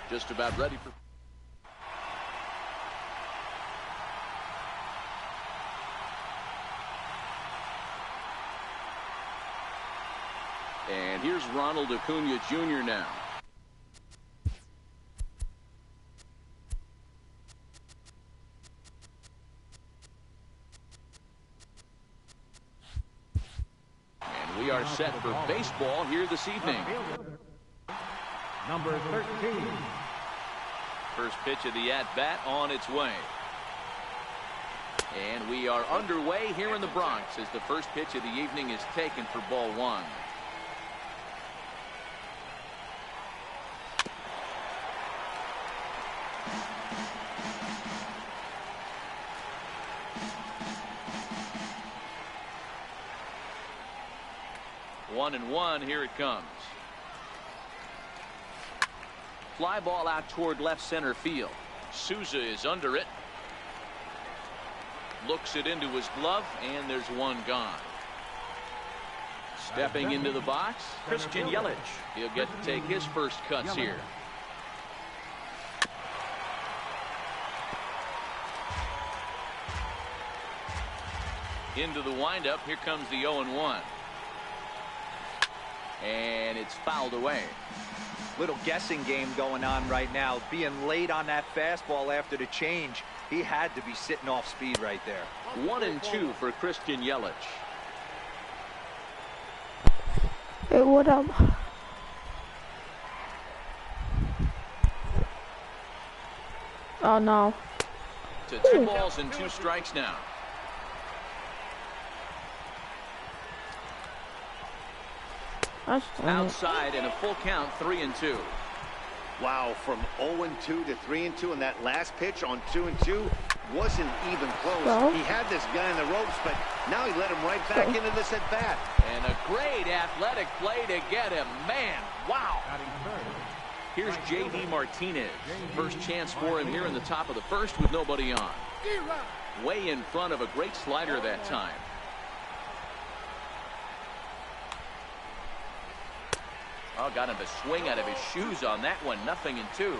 Just about ready for... And here's Ronald Acuna Jr. now. And we are set for baseball here this evening. Number 13. First pitch of the at-bat on its way. And we are underway here in the Bronx as the first pitch of the evening is taken for ball one. One and one, here it comes. Fly ball out toward left center field. Souza is under it. Looks it into his glove, and there's one gone. Stepping into the box, Christian Yelich. He'll get to take his first cuts here. Into the windup, here comes the 0-1. And it's fouled away. Little guessing game going on right now. Being late on that fastball after the change. He had to be sitting off speed right there. 1-2 for Christian Yelich. Hey, what up? Oh no. To 2 balls and 2 strikes now. Outside and a full count, 3-2. Wow, from 0-2 to 3-2, and that last pitch on 2-2 wasn't even close. He had this guy in the ropes, but now he let him right back into this at bat. And a great athletic play to get him. Man, wow. Here's J.D. Martinez. First chance for him here in the top of the first with nobody on. Way in front of a great slider that time. Oh, got him a swing out of his shoes on that one. 0-2.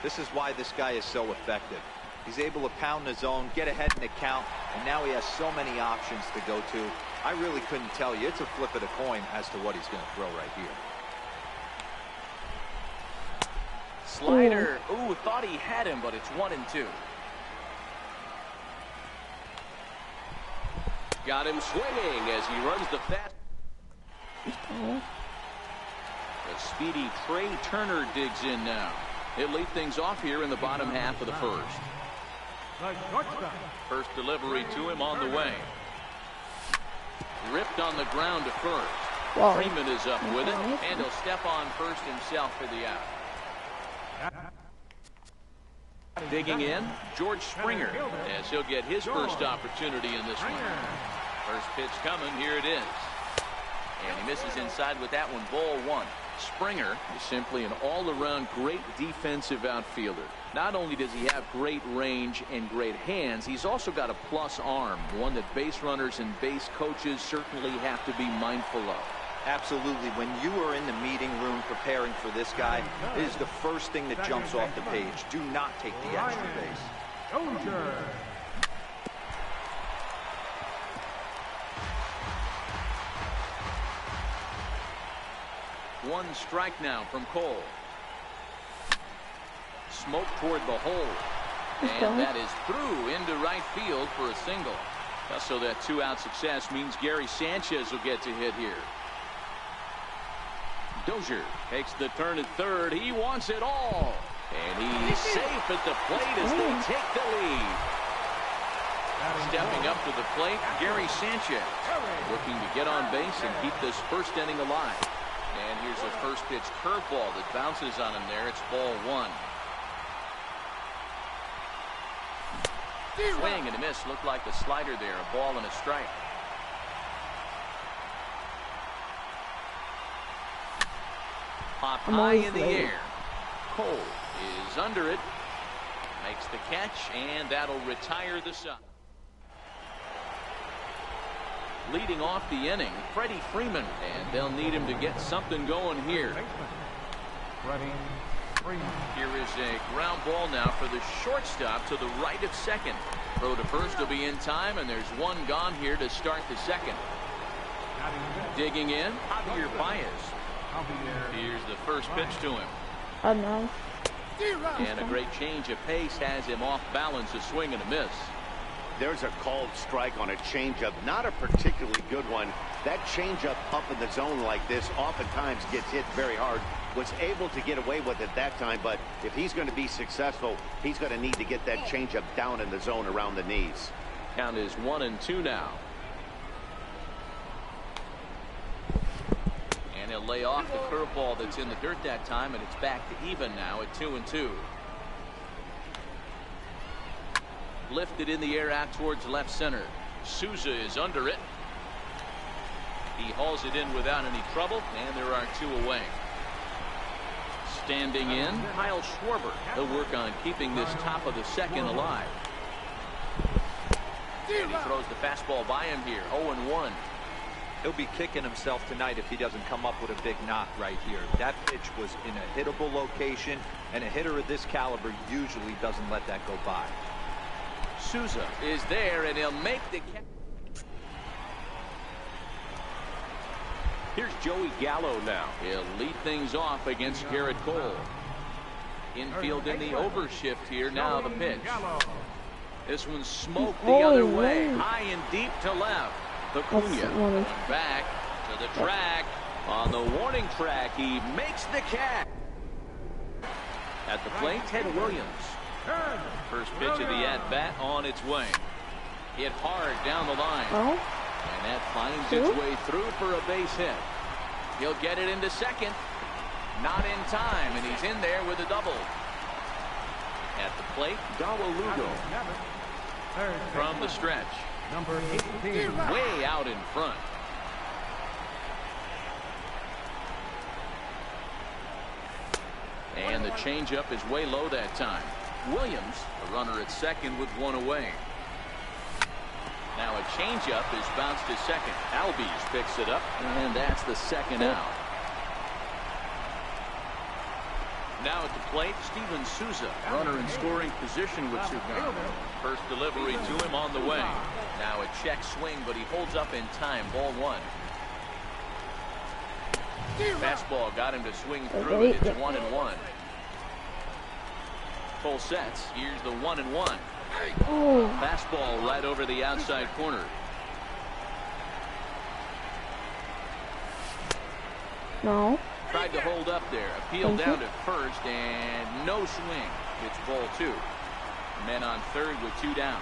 This is why this guy is so effective. He's able to pound the zone, get ahead in the count, and now he has so many options to go to. I really couldn't tell you. It's a flip of the coin as to what he's going to throw right here. Slider. Ooh, thought he had him, but it's 1-2. Got him swinging as he runs the fast. The speedy Trey Turner digs in now. He'll lead things off here in the bottom half of the first. First delivery to him on the way. Ripped on the ground to first. Whoa. Freeman is up with it, and he'll step on first himself for the out. Digging in, George Springer, as he'll get his first opportunity in this one. First pitch coming, here it is. And he misses inside with that one, ball one. Springer is simply an all-around great defensive outfielder. Not only does he have great range and great hands, he's also got a plus arm, one that base runners and base coaches certainly have to be mindful of. Absolutely. When you are in the meeting room preparing for this guy, it is the first thing that jumps off the page. Do not take the extra base. One strike now from Cole. Smoke toward the hole. And that is through into right field for a single. So that 2-out success means Gary Sanchez will get to hit here. Dozier takes the turn at third. He wants it all. And he's safe at the plate as they take the lead. Stepping up to the plate, Gary Sanchez looking to get on base and keep this first inning alive. And here's a first pitch curveball that bounces on him there. It's ball one. Swing and a miss. Looked like a slider there. A ball and a strike. Pop high in the air. Cole is under it. Makes the catch, and that'll retire the side. Leading off the inning, Freddie Freeman, and they'll need him to get something going here. Here is a ground ball now for the shortstop to the right of second. Throw to first will be in time, and there's one gone here to start the second. Digging in, Javier Baez. Here's the first pitch to him. Oh no. And a great change of pace has him off balance, a swing and a miss. There's a called strike on a changeup, not a particularly good one. That changeup up in the zone like this oftentimes gets hit very hard. Was able to get away with it that time, but if he's going to be successful, he's going to need to get that changeup down in the zone around the knees. Count is 1-2 now. And he'll lay off the curveball that's in the dirt that time, and it's back to even now at 2-2. Lifted in the air out towards left center. Souza is under it. He hauls it in without any trouble, and there are two away. Standing in, Kyle Schwarber. He'll work on keeping this top of the second alive. And he throws the fastball by him here, 0-1. He'll be kicking himself tonight if he doesn't come up with a big knock right here. That pitch was in a hittable location, and a hitter of this caliber usually doesn't let that go by. Souza is there, and he'll make the catch. Here's Joey Gallo now. He'll lead things off against Garrett Cole. Infield in the overshift here. Now the pitch. This one's smoked the other way. High and deep to left. Acuna back to the track. On the warning track, he makes the catch. At the plate, Ted Williams. First pitch of the at-bat on its way. Hit hard down the line. And that finds its way through for a base hit. He'll get it into second. Not in time, and he's in there with a double. At the plate, Dawa Lugo. From the stretch. Number 18. Way out in front. And the changeup is way low that time. Williams, a runner at second with one away. Now a changeup is bounced to second. Albies picks it up, and that's the second out. Now at the plate, Steven Souza, runner in scoring position with Sugano. First delivery to him on the way. Now a check swing, but he holds up in time. Ball one. Fastball got him to swing through it. It's 1-1. Full sets. Here's the 1-1. Fastball right over the outside corner. No. Tried to hold up there. Appeal down to first, and no swing. It's ball two. Men on third with two down.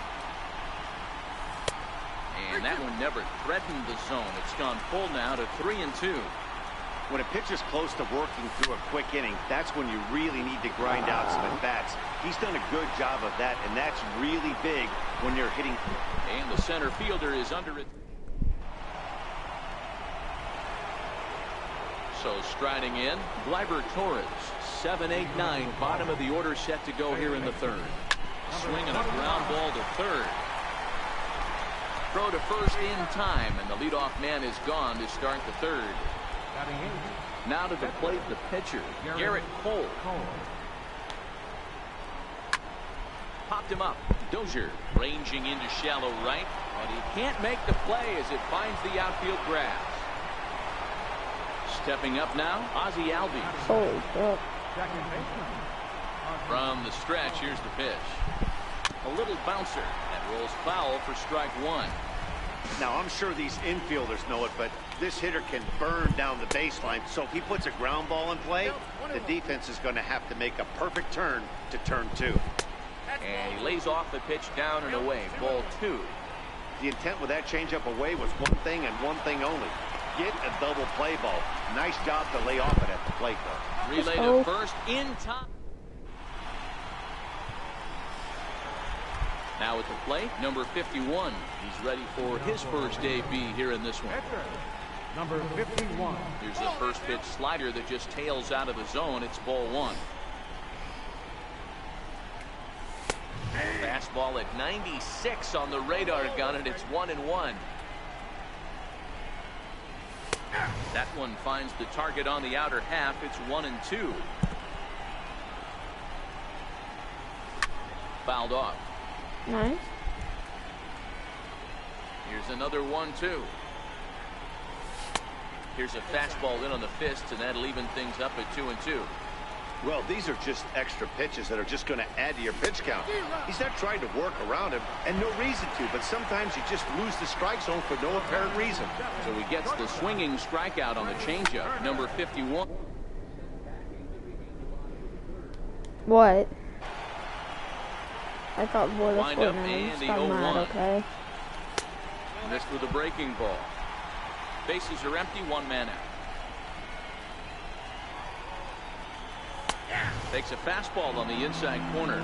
And that one never threatened the zone. It's gone full now to 3-2. When a pitcher's close to working through a quick inning, that's when you really need to grind out some at-bats. He's done a good job of that, and that's really big when you're hitting. And the center fielder is under it. So striding in, Gleyber Torres, 7-8-9, bottom of the order set to go here in the third. Swinging a ground ball to third. Throw to first in time, and the leadoff man is gone to start the third. Now to the plate, the pitcher, Garrett Cole. Popped him up. Dozier ranging into shallow right, but he can't make the play as it finds the outfield grass. Stepping up now, Ozzie Albies. From the stretch, here's the pitch. A little bouncer that rolls foul for strike one. Now, I'm sure these infielders know it, but this hitter can burn down the baseline. So if he puts a ground ball in play, the defense is going to have to make a perfect turn to turn two. And he lays off the pitch down and away. Ball two. The intent with that changeup away was one thing and one thing only. Get a double play ball. Nice job to lay off it at the plate, though. Relay to first in time. Now at the plate, number 51. He's ready for his first AB here in this one. Number 51. Here's the first pitch slider that just tails out of the zone. It's ball one. Fastball at 96 on the radar gun, and it's 1-1. That one finds the target on the outer half. It's 1-2. fouled off. Nice. Here's another 1-2. Here's a fastball in on the fists, and that'll even things up at 2-2. Well, these are just extra pitches that are just going to add to your pitch count. He's not trying to work around him, and no reason to, but sometimes you just lose the strike zone for no apparent reason. So he gets the swinging strikeout on the changeup, number 51. What? I thought boy, that's Wind up Fortnite. and the Stop 0-1. mad, okay? Missed with a breaking ball. Bases are empty, one man out. Takes a fastball on the inside corner.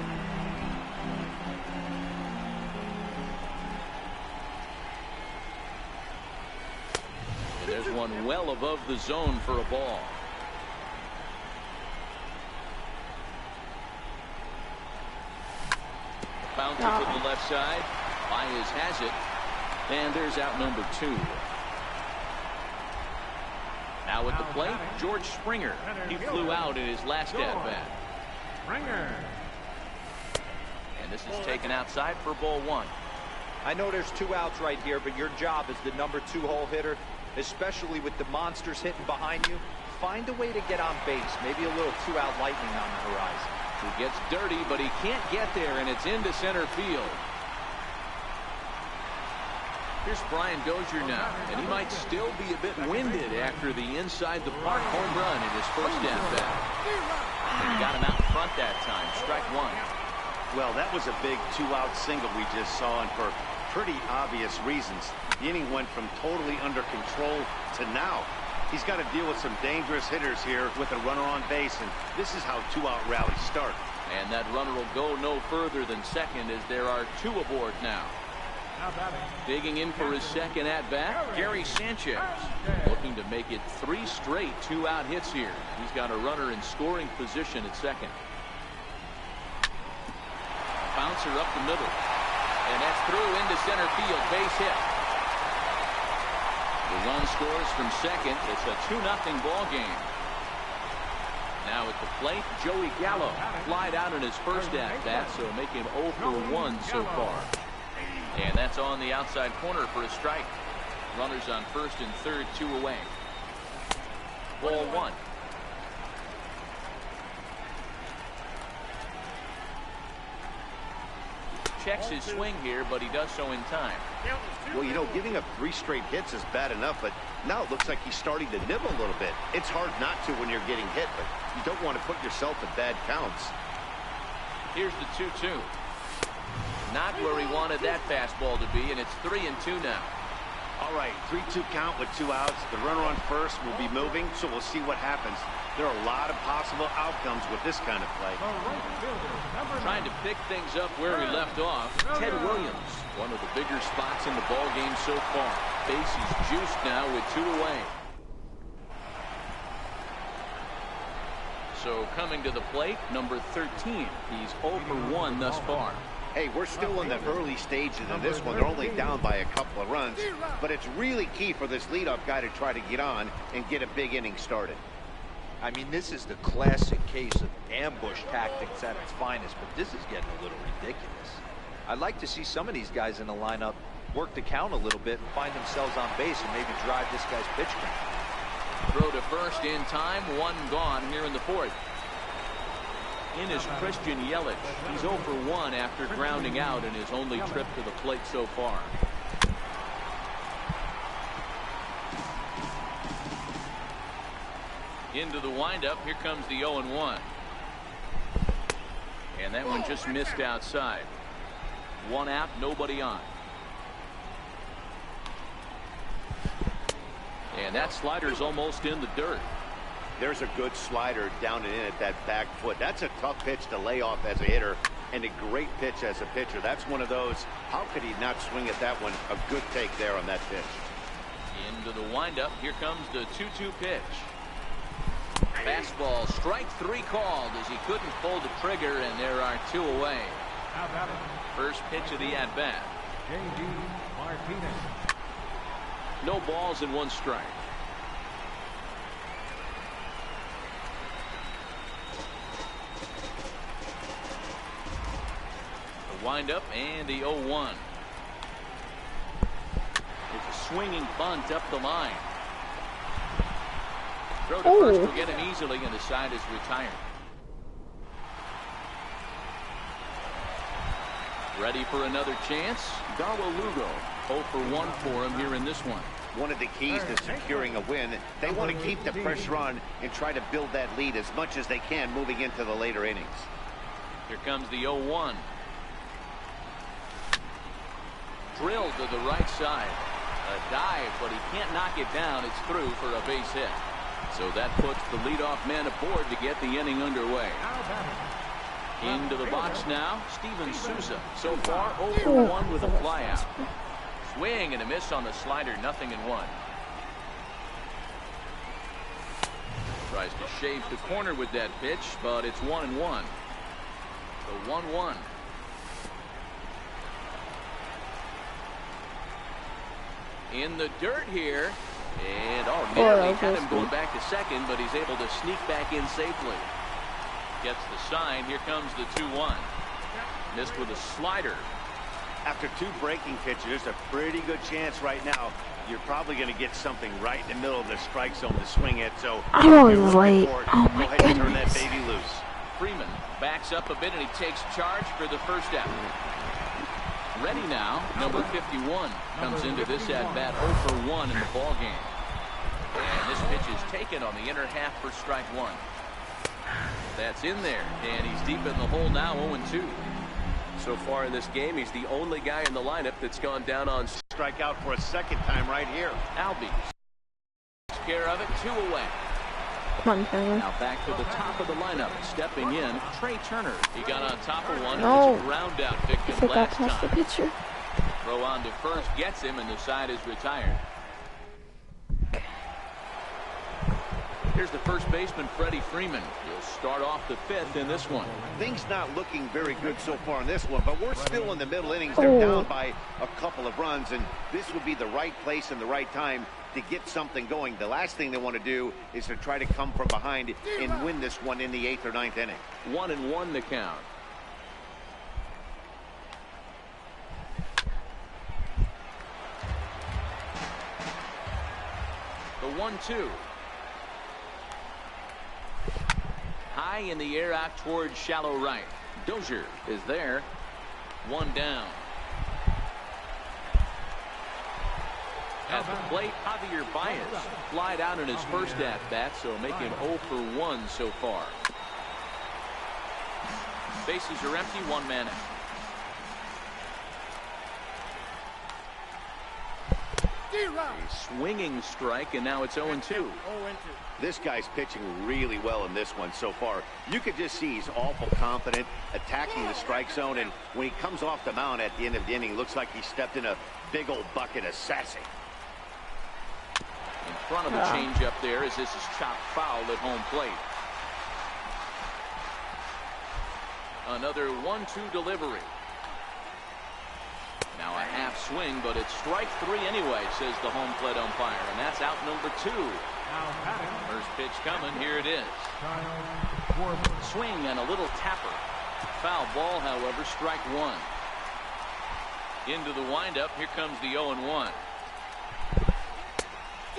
And there's one well above the zone for a ball. Bouncer to the left side. Baez has it. And there's out number 2. Now at the plate, George Springer. He flew out in his last at-bat. Springer. And this is taken outside for ball 1. I know there's 2 outs right here, but your job as the number 2 hole hitter, especially with the monsters hitting behind you, find a way to get on base. Maybe a little 2-out lightning on the horizon. He gets dirty, but he can't get there, and it's into center field. Here's Brian Dozier now, and he might still be a bit winded after the inside-the-park home run in his first at-bat. And he got him out front that time, strike 1. Well, that was a big 2-out single we just saw, and for pretty obvious reasons. The inning went from totally under control to now. He's got to deal with some dangerous hitters here with a runner on base, and this is how 2-out rallies start. And that runner will go no further than second as there are 2 aboard now. Digging in for his second at-bat, Gary Sanchez. Looking to make it 3 straight 2-out hits here. He's got a runner in scoring position at second. Bouncer up the middle. And that's through into center field. Base hit. The run scores from second. It's a 2-0 ball game. Now at the plate, Joey Gallo flied out in his first at-bat, so make him 0 for 1 so far. And that's on the outside corner for a strike. Runners on first and third, 2 away. Ball 1. Checks his swing here, but he does so in time. Well, you know, giving up 3 straight hits is bad enough, but now it looks like he's starting to nibble a little bit. It's hard not to when you're getting hit, but you don't want to put yourself in bad counts. Here's the 2-2. Not where he wanted that fastball to be, and it's 3-2 now. All right, 3-2 count with 2 outs. The runner on first will be moving, so we'll see what happens. There are a lot of possible outcomes with this kind of play. Trying to pick things up where he left off, Ted Williams. One of the bigger spots in the ball game so far. Bases juiced now with 2 away. So coming to the plate, number 13. He's 0 for 1 thus far. Hey, we're still in the early stages of this one. They're only down by a couple of runs, but it's really key for this leadoff guy to try to get on and get a big inning started. I mean, this is the classic case of ambush tactics at its finest, but this is getting a little ridiculous. I'd like to see some of these guys in the lineup work the count a little bit and find themselves on base and maybe drive this guy's pitch count. Throw to first in time, 1 gone here in the 4th. In is Christian Yelich. He's 0 for 1 after grounding out in his only trip to the plate so far. Into the windup. Here comes the 0-1. And that one just missed outside. 1 out, nobody on. And that slider's almost in the dirt. There's a good slider down and in at that back foot. That's a tough pitch to lay off as a hitter, and a great pitch as a pitcher. That's one of those, how could he not swing at that one? A good take there on that pitch. Into the windup. Here comes the 2-2 pitch. Fastball, strike 3 called as he couldn't pull the trigger, and there are 2 away. First pitch of the at-bat. J.D. Martinez. No balls and 1 strike. wind up and the 0-1. It's a swinging bunt up the line. Throw to first will get him easily, and the side is retired. Ready for another chance. Darwin Lugo 0 for 1 for him here in this one. One of the keys to securing a win, they want to keep the pressure on and try to build that lead as much as they can moving into the later innings. Here comes the 0-1. Drilled to the right side. A dive, but he can't knock it down. It's through for a base hit. So that puts the leadoff man aboard to get the inning underway. Into the box now, Steven Souza. So far, 0 for 1 with a flyout. Swing and a miss on the slider, 0-1. Tries to shave the corner with that pitch, but it's 1-1. The 1-1. In the dirt here. And nearly had him going back to second, but he's able to sneak back in safely. Gets the sign. Here comes the 2-1. Missed with a slider. After 2 breaking pitches, there's a pretty good chance right now you're probably going to get something right in the middle of the strike zone to swing at. So I'm always late. Oh my go ahead and turn that goodness. baby loose. Freeman backs up a bit and he takes charge for the first out. Ready now, number 51 comes into this at bat 0 for 1 in the ball game. And this pitch is taken on the inner half for strike 1. That's in there, and he's deep in the hole now, 0-2. So far in this game, he's the only guy in the lineup that's gone down on Strike out for a second time right here. Albies takes care of it, 2 away. Come on, Turner. Now back to the top of the lineup, stepping in, Trey Turner. He got on top of one, No. and was a ground out victim I got last past the time. pitcher. Throw on to first, gets him, and the side is retired. Here's the first baseman, Freddie Freeman. He'll start off the 5th in this one. Things not looking very good so far in this one, but we're still in the middle innings. They're down by a couple of runs, and this would be the right place and the right time to get something going. The last thing they want to do is to try to come from behind and win this one in the 8th or 9th inning. 1-1 the count. The 1-2. High in the air out towards shallow right. Dozier is there. 1 down. At the plate, Javier Baez flied out in his first at-bat, so making 0 for 1 so far. Bases are empty, 1 man out. A swinging strike, and now it's 0-2. This guy's pitching really well in this one so far. You could just see he's awful confident, attacking the strike zone, and when he comes off the mound at the end of the inning, looks like he stepped in a big old bucket of sassy. In front of the changeup there as this is chopped foul at home plate. Another 1-2 delivery. Now a half swing, but it's strike 3 anyway, says the home plate umpire, and that's out number 2. First pitch coming, here it is. Swing and a little tapper. Foul ball, however, strike 1. Into the windup, here comes the 0-1.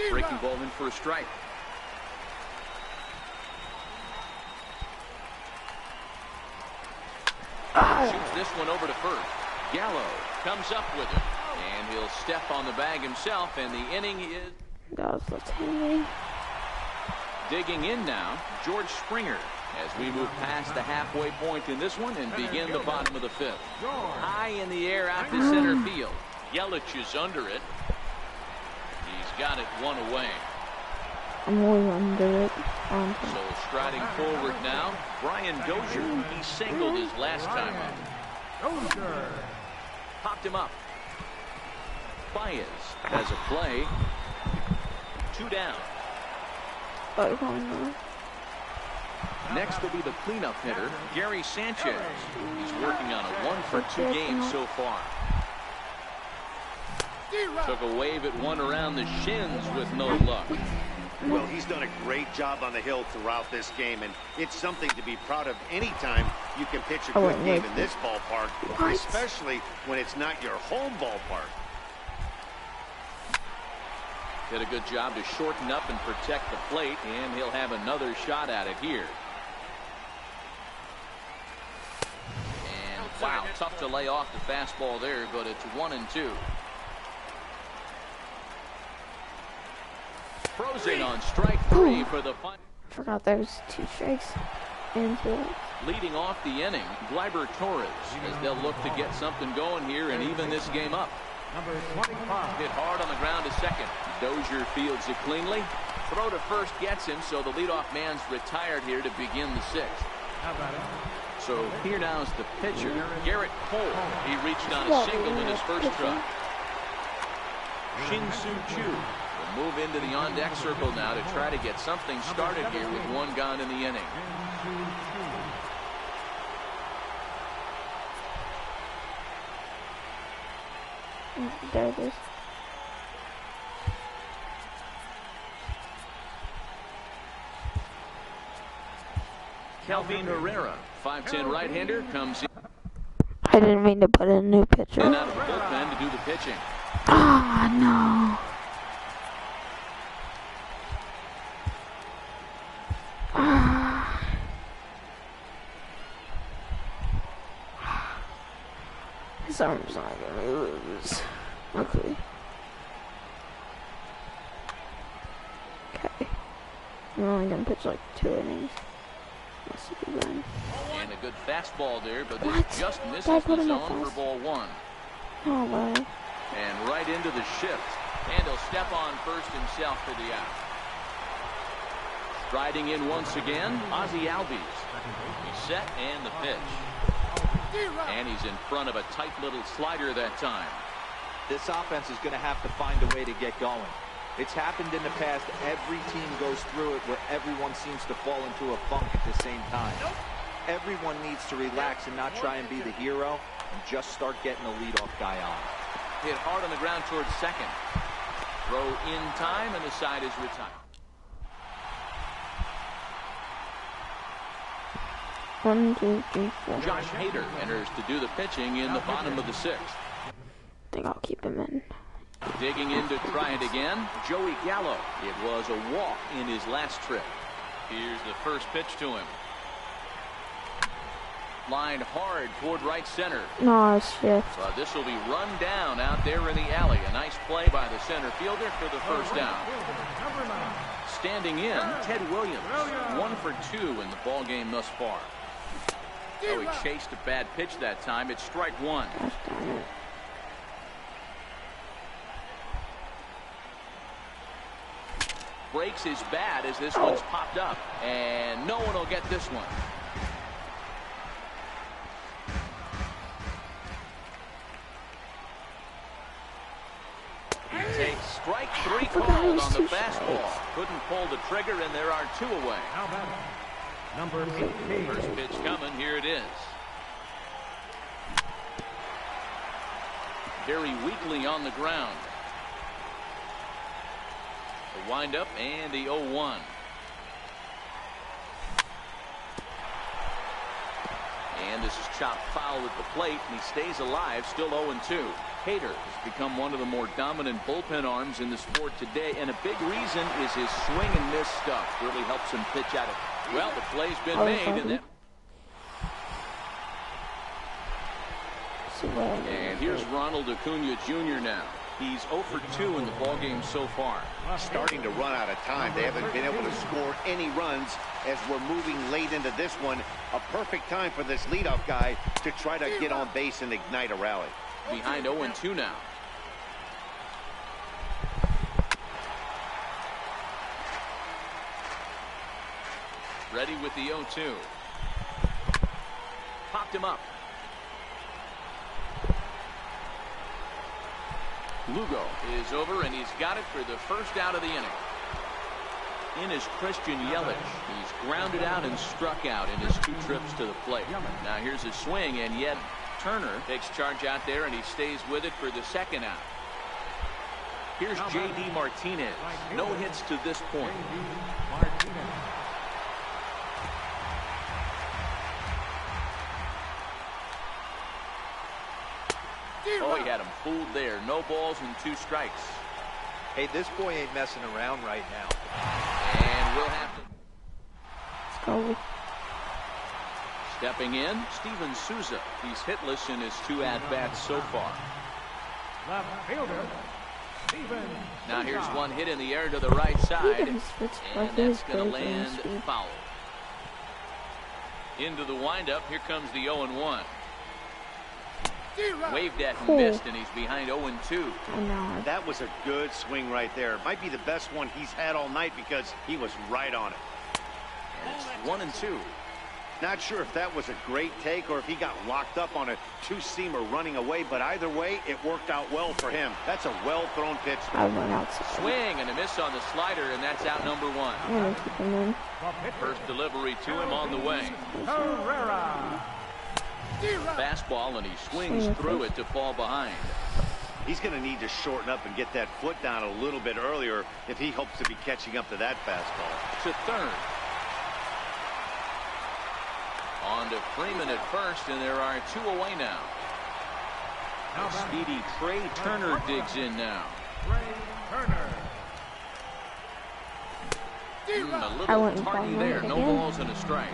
Breaking ball in for a strike. Shoots this one over to first. Gallo comes up with it, and he'll step on the bag himself, and the inning is... That was the team. Digging in now, George Springer, as we move past the halfway point in this one and begin the bottom of the 5th. High in the air out to center field. Yelich is under it. He's got it 1 away. I'm always under it. So striding forward now, Brian Dozier. He singled his last time up. Popped him up. Baez has a play. 2 down. Next will be the cleanup hitter, Gary Sanchez. He's working on a 1 for 2 games so far. Took a wave at one around the shins with no luck. Well, he's done a great job on the hill throughout this game, and it's something to be proud of anytime you can pitch a I good wouldn't game like in this ballpark, What? especially when it's not your home ballpark. Did a good job to shorten up and protect the plate, and he'll have another shot at it here. And wow, tough to lay off the fastball there, but it's 1-2. Frozen on strike 3 for the final. Forgot there was 2 strikes and 2 outs. Leading off the inning, Gleyber Torres, as they'll look to get something going here and even this game up. Number 25. Hit hard on the ground to second. Dozier fields it cleanly. Throw to first gets him, so the leadoff man's retired here to begin the 6th. How about it? So here now is the pitcher, Garrett Cole. He reached on a single in his first try. Shin-Soo Choo will move into the on-deck circle now to try to get something started here with 1 gone in the inning. There it is. Kelvin Herrera, 5'10" right-hander, comes I didn't mean to put in a new pitcher. in out of the bullpen to do the pitching. Ah, no. His arm's not gonna lose. Okay. Okay. I'm only gonna pitch like 2 innings. Must be done. And a good fastball there, but What? this just misses Did I put the him at zone for fast? ball 1. Oh, way. And right into the shift. And he'll step on first himself for the out. Striding in once again, Ozzie Albies. He's set and the pitch. And he's in front of a tight little slider that time. This offense is going to have to find a way to get going. It's happened in the past. Every team goes through it where everyone seems to fall into a funk at the same time. Everyone needs to relax and not try and be the hero and just start getting the leadoff guy on. Hit hard on the ground towards second. Throw in time, and the side is retired. 1, 2, 3, 4. Josh Hader enters to do the pitching in the bottom of the 6th. I think I'll keep him in. Digging in to try it again, Joey Gallo. It was a walk in his last trip. Here's the first pitch to him. Lined hard toward right center. No, shift. But this will be run down out there in the alley. A nice play by the center fielder for the first down. Number 9. Standing in, Ted Williams. 1 for 2 in the ball game thus far. Oh, he chased a bad pitch that time. It's strike 1. Gosh darn it. Breaks his bat as this one's popped up. And no one will get this one. He takes strike 3 called on the fastball. Couldn't pull the trigger, and there are 2 away. How about it? Number 18. First pitch coming. Here it is. Very weakly on the ground. The windup and the 0-1. And this is chopped foul at the plate, and he stays alive, still 0-2. Hader has become one of the more dominant bullpen arms in the sport today, and a big reason is his swing and miss stuff. Really helps him pitch at it. Well, the play's been made, and that. And here's Ronald Acuna Jr. now. He's 0 for 2 in the ballgame so far. Starting to run out of time. They haven't been able to score any runs as we're moving late into this one. A perfect time for this leadoff guy to try to get on base and ignite a rally. Behind 0-2 now. Ready with the 0-2. Popped him up. Lugo is over, and he's got it for the first out of the inning. In is Christian Yelich. He's grounded out and struck out in his 2 trips to the plate. Now here's his swing, and yet Turner takes charge out there, and he stays with it for the second out. Here's J.D. Martinez. No hits to this point. Oh, he had him fooled there. No balls and 2 strikes. Hey, this boy ain't messing around right now. And we'll have to... Let's go. Stepping in, Steven Souza. He's hitless in his 2 at-bats so far. Left fielder, Steven. Now here's one hit in the air to the right side. He switched And like that's his going to breaking land speed. foul. Into the windup. Here comes the 0-1. Waved at and missed, and he's behind 0-2. I know. That was a good swing right there. Might be the best one he's had all night because he was right on it. And it's 1-2. Not sure if that was a great take or if he got locked up on a 2-seamer running away, but either way, it worked out well for him. That's a well-thrown pitch. I went outside. Swing and a miss on the slider, and that's out number 1. I'm gonna keep him in. First delivery to him on the way. Herrera. Fastball, and he swings through it to fall behind. He's going to need to shorten up and get that foot down a little bit earlier if he hopes to be catching up to that fastball. To third. On to Freeman at first, and there are 2 away now. Speedy Trey Turner digs in now. Trey Turner. A I little went tardy by there. right No again. balls and a strike.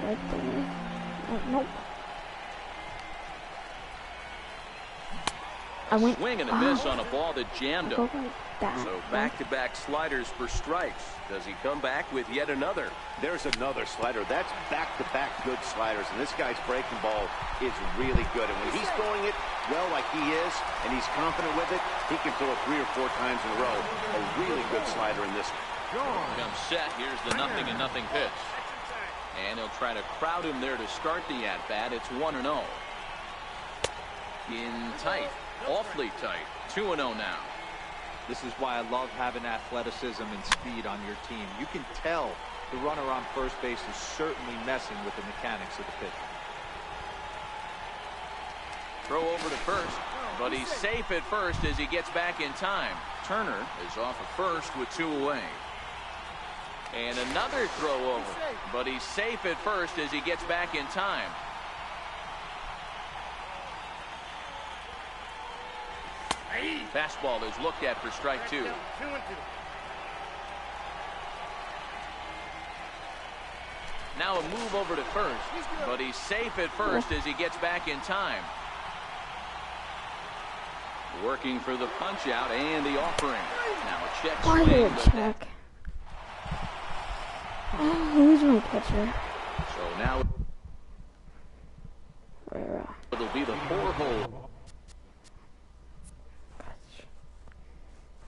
Right there. Oh, nope. I went. Swing and a miss on a ball that jammed Go him. like that. So back-to-back sliders for strikes. Does he come back with yet another? There's another slider. That's back-to-back good sliders, and this guy's breaking ball is really good. And when he's throwing it well like he is, and he's confident with it, he can throw it 3 or 4 times in a row. A really good slider in this one. Comes set. Here's the 0-0 pitch. And he'll try to crowd him there to start the at-bat. It's 1-0. In tight. Awfully tight. 2-0 now. This is why I love having athleticism and speed on your team. You can tell the runner on first base is certainly messing with the mechanics of the pitch. Throw over to first, but he's safe at first as he gets back in time. Turner is off of first with 2 away. And another throw over, but he's safe at first as he gets back in time. Fastball is looked at for strike 2. Now a move over to first, but he's safe at first as he gets back in time. Working for the punch out and the offering. Now a check Why swing, did but check? Oh, who's my pitcher? so now Herrera. it'll be the 4-hole.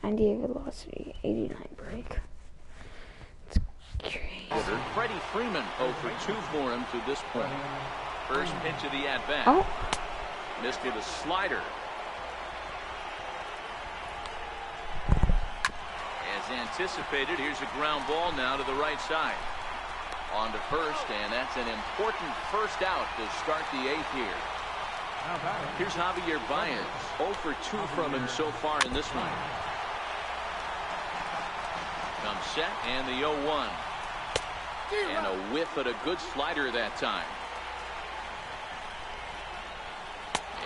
98 velocity, 89 break. It's crazy. Freddie Freeman 0 for 2 for him to this point. First pitch of the at-bat. Oh, Missed with a slider. As anticipated, here's a ground ball now to the right side. On to first, and that's an important first out to start the 8th here. Here's Javier Baez. 0 for 2 from him so far in this one. Comes set, and the 0-1. And a whiff at a good slider that time.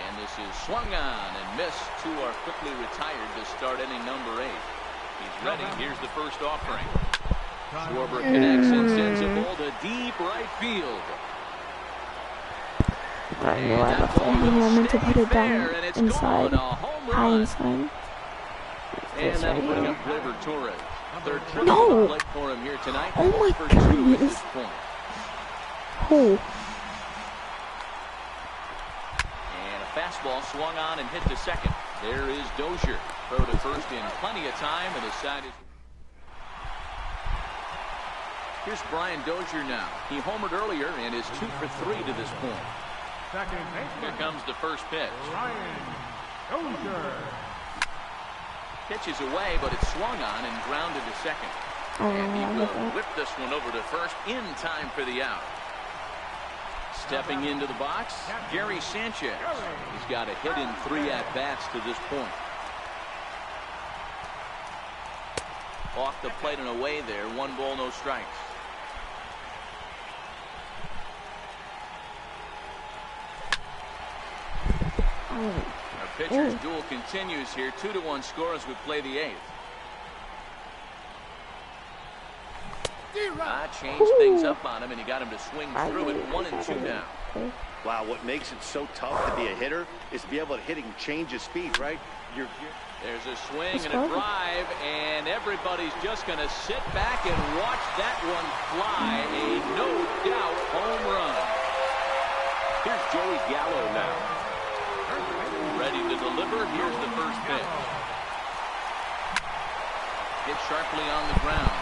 And this is swung on and missed. 2 are quickly retired to start inning number 8. He's ready. Here's the first offering. Schwarber connects and sends a ball to deep right field. I knew I left it. I meant to put it down inside. High inside. And that'll bring up Gleyber Torres. Third trip No. to the plate for him here tonight. Oh my For 2 at goodness. this point. Oh, And a fastball swung on and hit to second. There is Dozier. Throw to first in plenty of time, and his side is... Here's Brian Dozier now. He homered earlier and is 2 for 3 to this point. Second Here baseman, comes the first pitch. Ryan Dozier. Pitch is away, but it's swung on and grounded to second. I And he don't will know. whip this one over to first in time for the out. Stepping into the box, Gary Sanchez. He's got a hit in 3 at-bats to this point. Off the plate and away there. 1 ball, no strikes. Oh, pitcher's duel continues here. 2-1 score as we play the 8th. Changed things up on him, and he got him to swing through it. 1-2 now. Wow, what makes it so tough to be a hitter is to be able to hit and change his speed, right? There's a swing and a drive, and everybody's just going to sit back and watch that one fly. A no-doubt home run. Here's Joey Gallo now. Ready to deliver. Here's the first pitch. Hit sharply on the ground.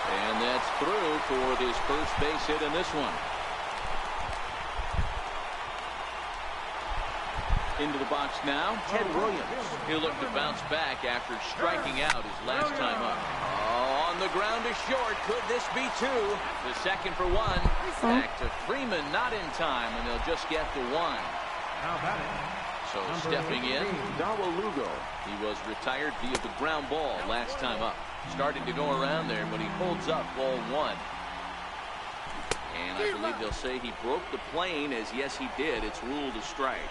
And that's through for this first base hit in this one. Into the box now, Ted Williams. He'll look to bounce back after striking out his last time up. Oh, on the ground to short. Could this be 2? The second for 1. Back to Freeman, not in time, and they'll just get the 1. So stepping in, Dawa Lugo. He was retired via the ground ball last time up. Starting to go around there, but he holds up ball 1. And I believe they'll say he broke the plane, as yes he did. It's ruled a strike.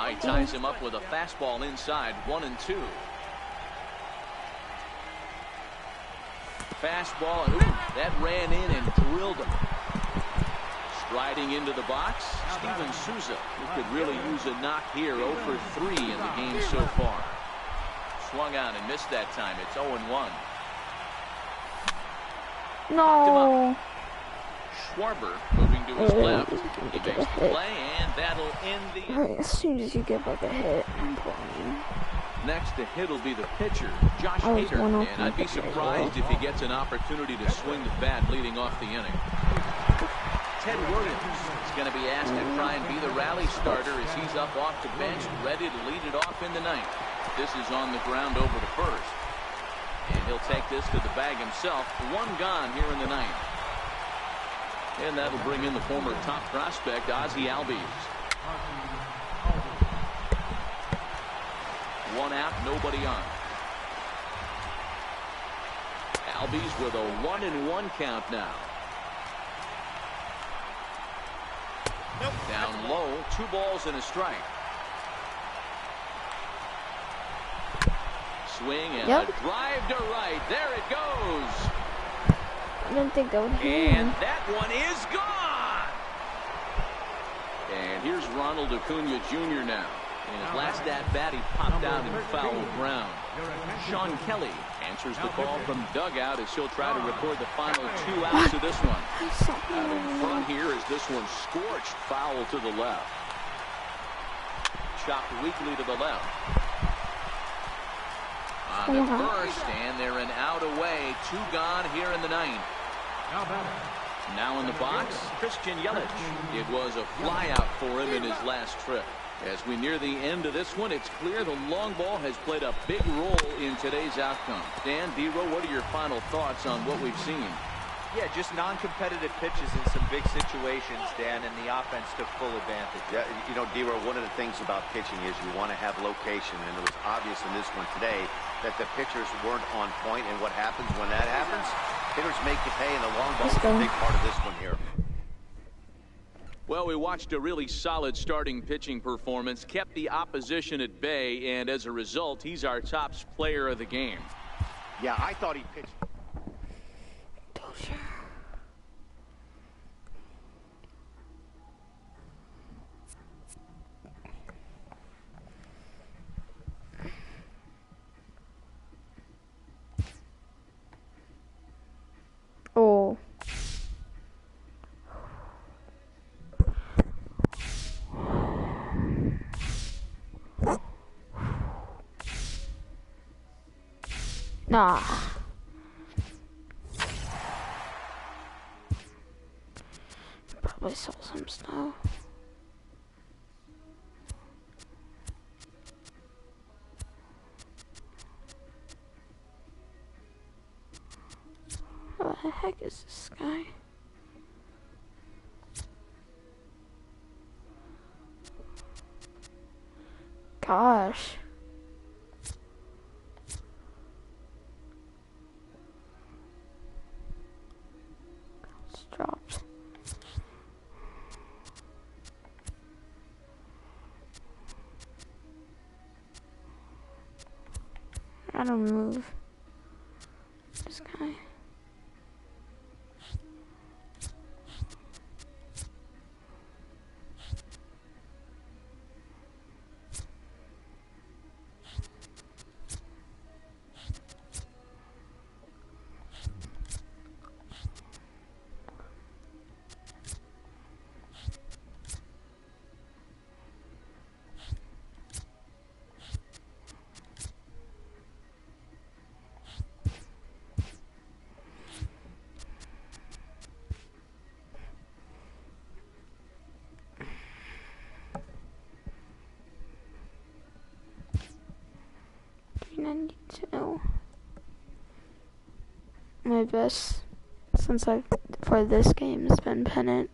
He ties him up with a fastball inside. 1-2. Fastball, and that ran in and drilled him. Striding into the box, Steven Souza, who could really use a knock here. 0 for 3 in the game so far. Swung on and missed that time. It's 0-1. No. Schwarber moving to his left. He makes the play, and that'll end the... Alright, as soon as you get like a hit, I'm playing. Next to hit will be the pitcher, Josh Hader. And I'd be surprised if he gets an opportunity to swing the bat leading off the inning. Ted Williams is going to be asked to try and be the rally starter as he's up off the bench, ready to lead it off in the 9th. This is on the ground over to first. And he'll take this to the bag himself. 1 gone here in the 9th. And that'll bring in the former top prospect, Ozzie Albies. 1 out, nobody on. Albies with a 1-1 count now. Down low, 2 balls and a strike. Swing and a drive to right. There it goes. I didn't think that would hit And that one is gone. And here's Ronald Acuna Jr. now. In his last at-bat, he popped out in foul ground. Sean Kelly answers the call from dugout as he'll try to record the final 2 outs of this one. Out in front here is this one scorched foul to the left. Chopped weakly to the left. On the first, and they're an out away. 2 gone here in the 9th. Now in the box, Christian Yelich. It was a flyout for him in his last trip. As we near the end of this one, it's clear the long ball has played a big role in today's outcome. Dan, D-Row, what are your final thoughts on what we've seen? Yeah, just non-competitive pitches in some big situations, Dan, and the offense took full advantage. Yeah, you know, D-Row, one of the things about pitching is you want to have location, and it was obvious in this one today that the pitchers weren't on point, and what happens when that happens? Hitters make you pay, and the long ball is a big part of this one here. Well, we watched a really solid starting pitching performance, kept the opposition at bay, and as a result, he's our top player of the game. Yeah, I thought he pitched. Oh. Nah. Probably sell some snow. What the heck is this guy? Gosh. It's dropped. try to move this guy. $392. My best since for this game has been pennant.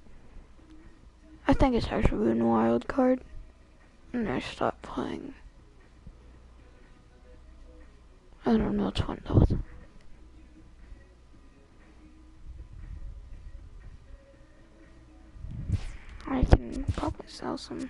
I think it's actually been wild card. And I stopped playing. I don't know, $20. I can probably sell some.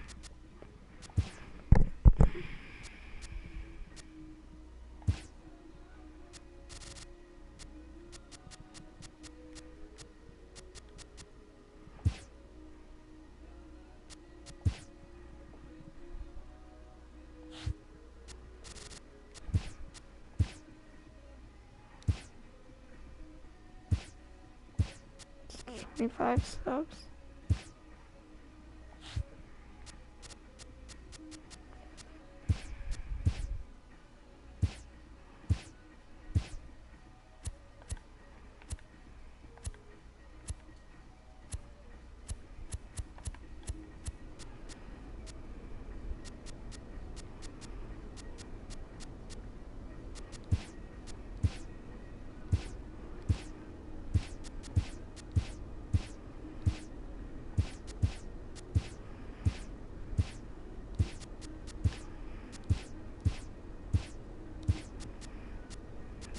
$25 subs.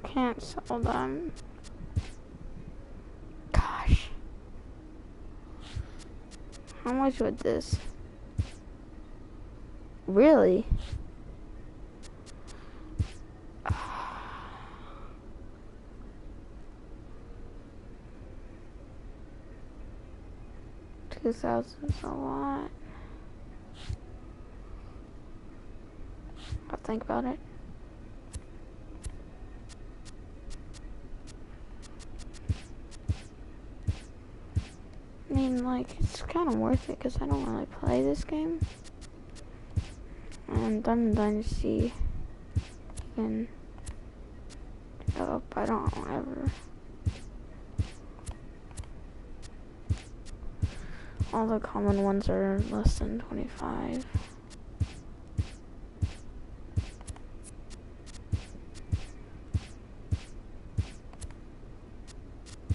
Can't sell them. Gosh. How much would this? Really? $2,000 is a lot. I'll think about it. I mean, like, it's kind of worth it because I don't really play this game. And Dynasty can go up. I don't ever. All the common ones are less than 25.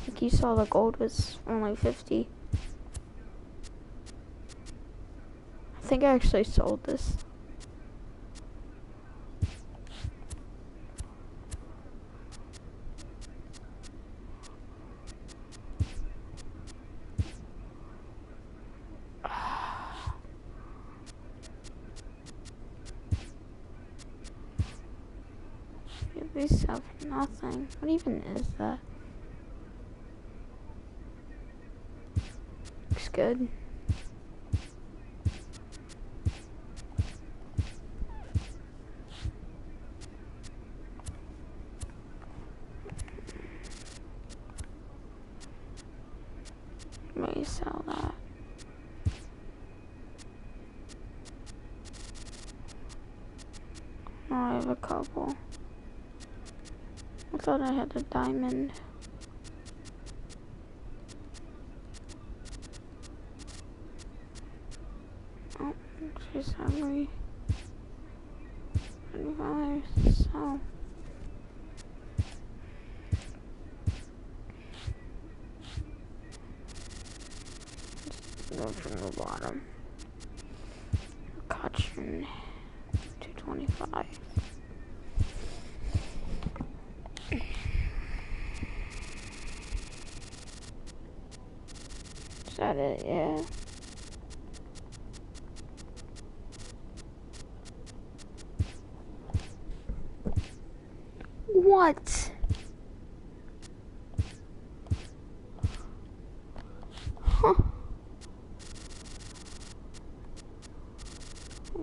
Like you saw the gold was only 50. I think I actually sold this. These sell for nothing. What even is that? Looks good. May sell that. Oh, I have a couple. I thought I had a diamond. Oh, she's hungry. 25, so. Go from the bottom. Caution. 225. Is that it? Yeah. What? Huh.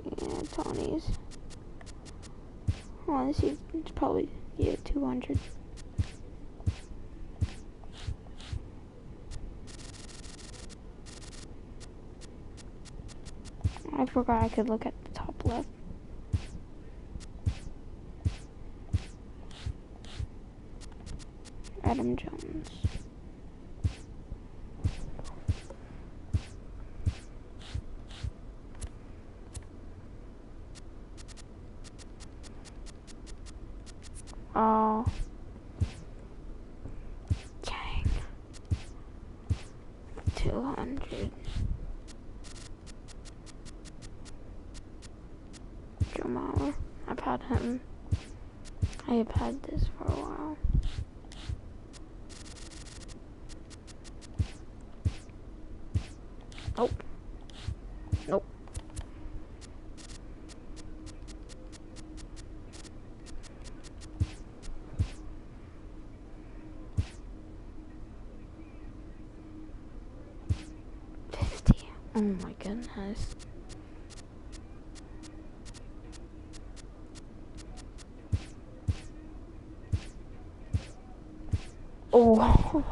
Yeah, Tony's. Well, this is probably, yeah, 200. I forgot I could look at the top left. Adam Jones. Oh. Dang. 200. Jamal. I've had him. I have had this for a while. Nope. Nope. Oh my goodness. Oh,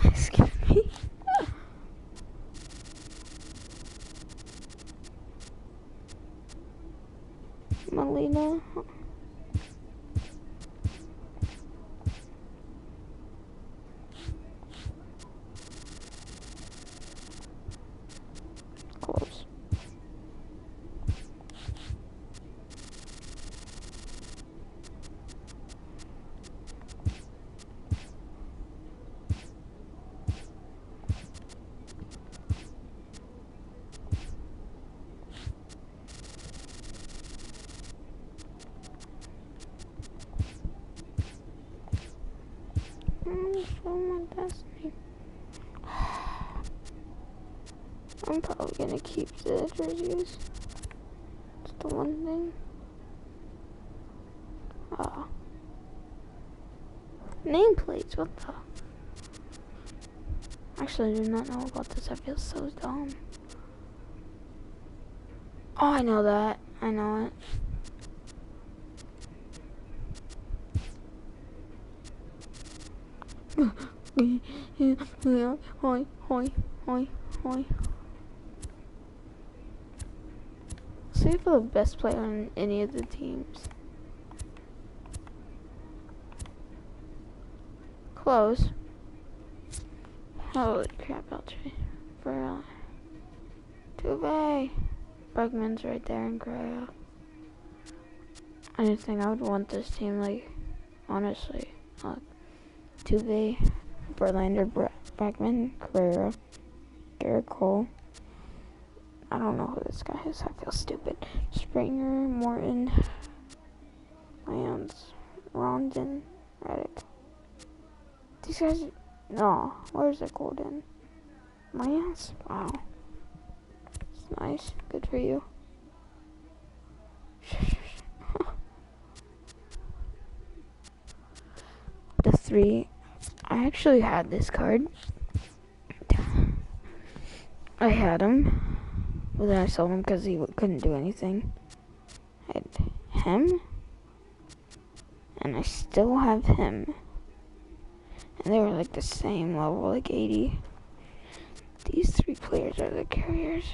that scared me. Melina. Close. My destiny. I'm probably gonna keep the jerseys. It's the one thing. Nameplates, what the? Actually, I do not know about this. I feel so dumb. Oh, I know that. I know it. Hoi, hoi, hoi, hoi. See if the best player on any of the teams. Close. Holy crap, I'll try. For Tuve. Bregman's right there in Korea. I just think I would want this team, like, honestly. Tuve, Verlander, Bregman, Carrera, Garrett Cole. I don't know who this guy is. I feel stupid. Springer, Morton, Lance, Rondon, Reddick. These guys. No, where's the golden? Lance? Wow. It's nice. Good for you. The 3. I actually had this card. I had him. But then I sold him because he couldn't do anything. I had him. And I still have him. And they were like the same level, like 80. These 3 players are the carriers.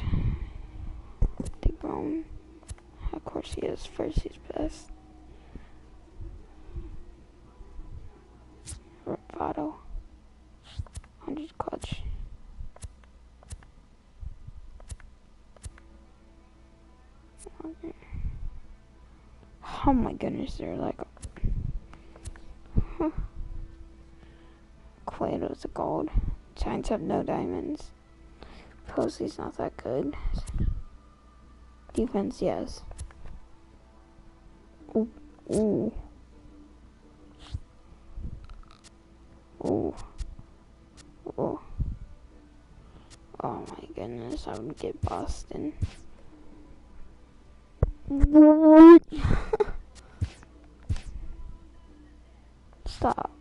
DeGrom. Of course he is first, he's best. Rapado. 100 clutch. Okay. Oh my goodness, they're like... Cueto's a gold. Giants have no diamonds. Posey's not that good. Defense, yes. Ooh. Ooh. Ooh. Ooh. Oh my goodness, I would get Boston. What? Stop.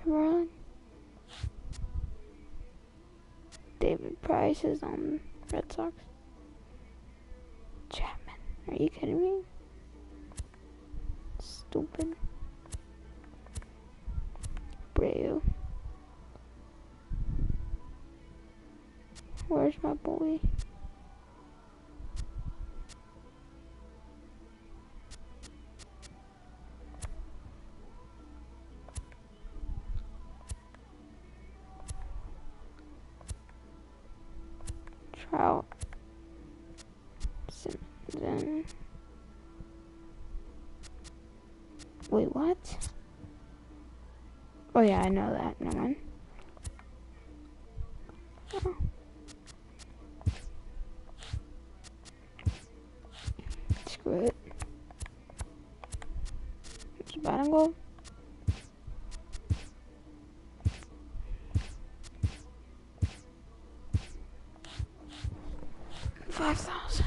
Verlander. David Price is on Red Sox. Chapman. Are you kidding me? Stupid. Brave. Where's my boy? Trout. Simmons. Wait, what? Oh yeah, I know that. No one. Oh. Screw it. It's a batting goal. 5,000.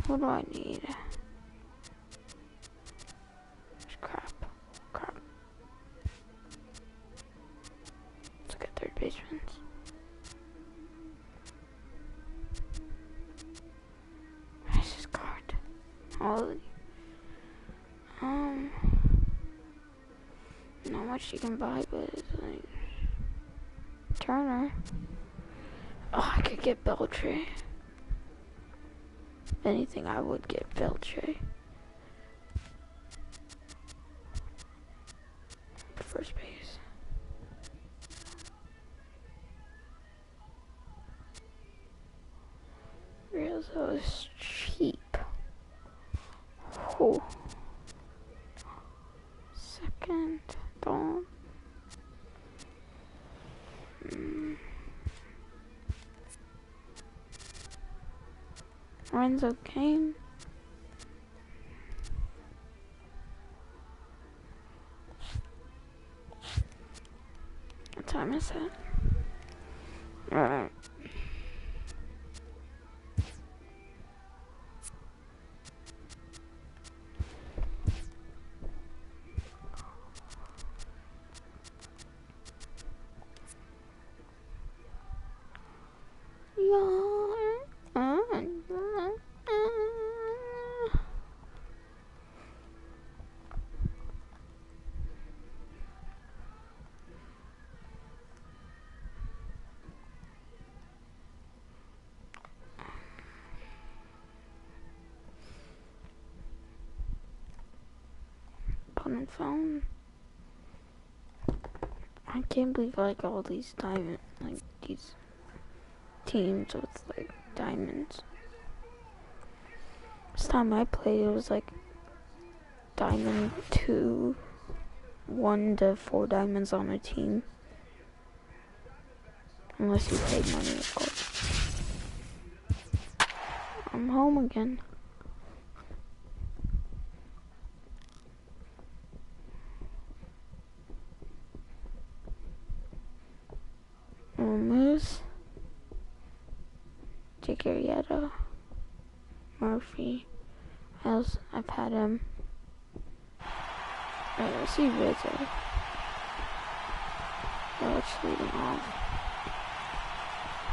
What do I need? Crap. Let's get third baseman. Where's this card? Holy. Not much you can buy, but it's like Turner. Oh, I could get Beltray. If anything, I would get Beltray. First base. Rizzo is cheap. Oh. Second. Don't. Renzo came. What time is it? Alright. On phone. I can't believe like all these diamond, like these teams with like diamonds. This time I played, it was like diamond 2, 1 to 4 diamonds on a team. Unless you paid money, of course. I'm home again. Moose, Arrieta, Murphy. I've had him. Let's see Rizzo. Let's lead him off.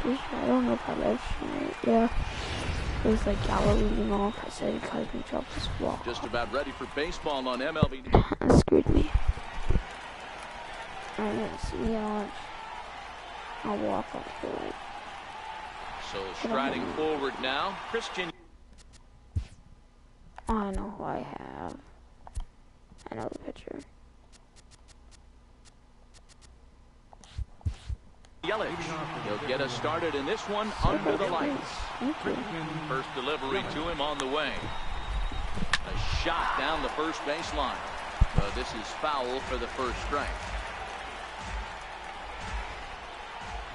I don't know if I read it. Yeah. It was like Gallo leading off. I said he caused me trouble as well. Just about ready for baseball on MLB. That screwed me. Alright, so yeah. I'll walk up to it. So striding forward now, Christian. I know who I have. I know the pitcher. Yelich. He'll get us started in this one under the lights. First delivery to him on the way. A shot down the first baseline. But this is foul for the first strike.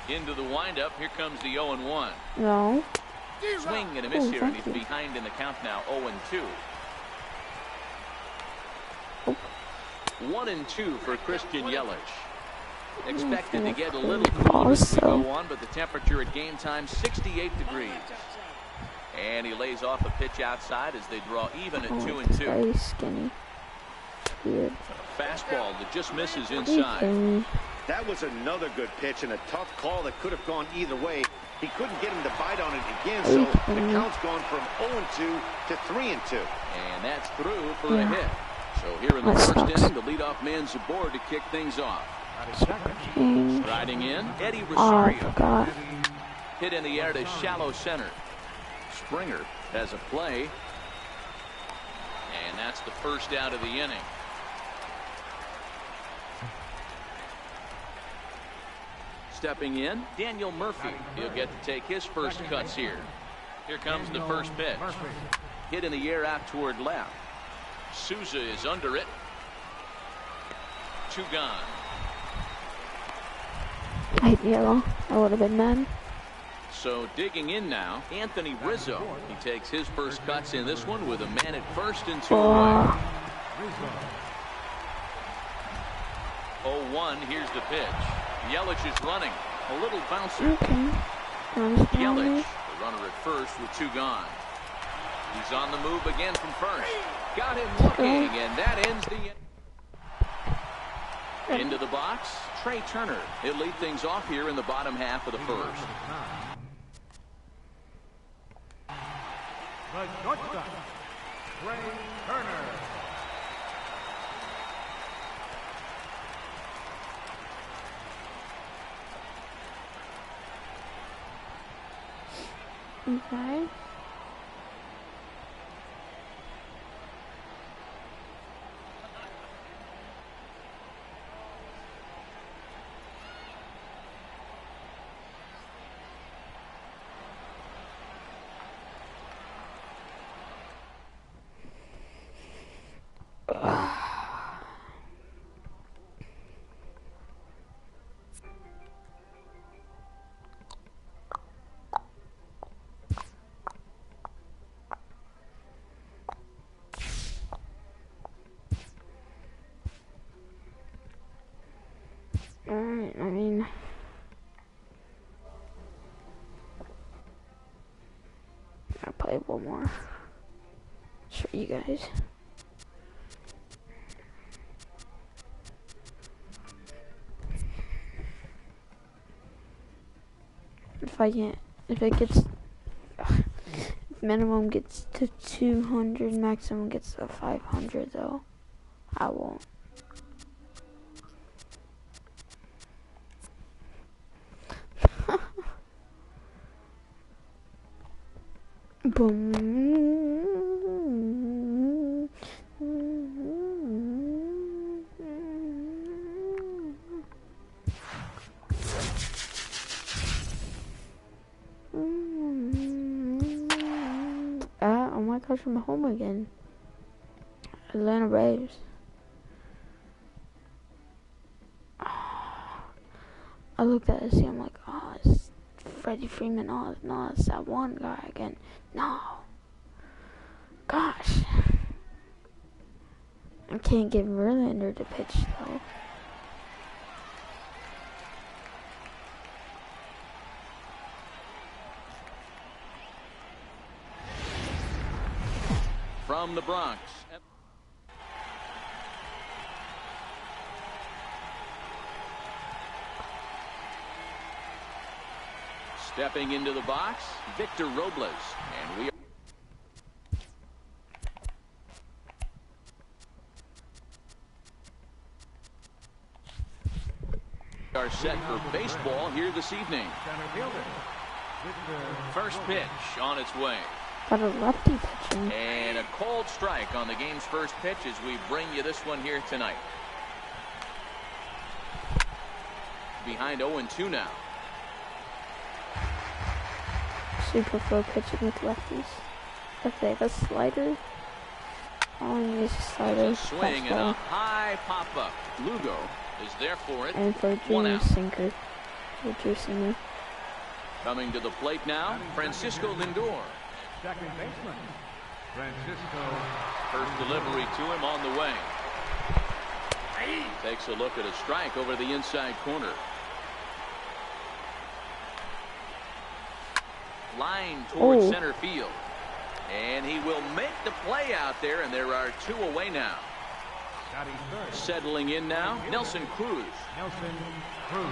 Into the windup. Here comes the 0-1. No. Swing and a miss here, and he's behind in the count now, 0-2. 1-2 for Christian Yelich. Expected to get a little cooler as we go on, but the temperature at game time 68 degrees. And he lays off a pitch outside as they draw even at 2-2. Very skinny. Weird. Fastball that just misses inside. That was another good pitch and a tough call that could have gone either way. He couldn't get him to bite on it again, so the count's gone from 0-2 to 3-2. And that's through for a hit. So here in the first inning, the leadoff man's aboard to kick things off. Riding in, Eddie Rosario. Hit in the air to shallow center. Springer has a play. And that's the first out of the inning. Stepping in, Daniel Murphy. He'll get to take his first cuts here. Here comes the first pitch. Hit in the air out toward left. Souza is under it. 2 gone. Light yellow. I would have been mad. So digging in now, Anthony Rizzo. He takes his first cuts in this one with a man at first and 2 away. 0-1, here's the pitch. Yelich is running. A little bouncer. Yelich, the runner at first with 2 gone. He's on the move again from first. Got him looking, and that ends the inning. Into the box, Trey Turner. He'll lead things off here in the bottom half of the first. The shortstop, Trey Turner. Okay. Alright, I mean, I'll play one more. Show you guys. If it gets, minimum gets to 200, maximum gets to 500 though, I won't. Boom. Oh my gosh, I'm home again. Atlanta Braves. I looked at it, see, I'm like, oh, it's Freddie Freeman. Oh, no, it's that one guy again. No. Gosh. I can't get Verlander to pitch, though. From the Bronx. Stepping into the box, Victor Robles. And we are set for baseball here this evening. First pitch on its way. Got a lefty pitching. And a cold strike on the game's first pitch as we bring you this one here tonight. Behind 0-2 now. Super pro pitching with lefties. If they have a slider, I'll use a slider. Swing and a high pop up. Lugo is there for it. And for a junior sinker. Coming to the plate now, Francisco Lindor. Second baseman, Francisco. First delivery to him on the way. Takes a look at a strike over the inside corner. Line towards center field. And he will make the play out there, and there are 2 away now. Settling in now, Nelson Cruz. Nelson Cruz.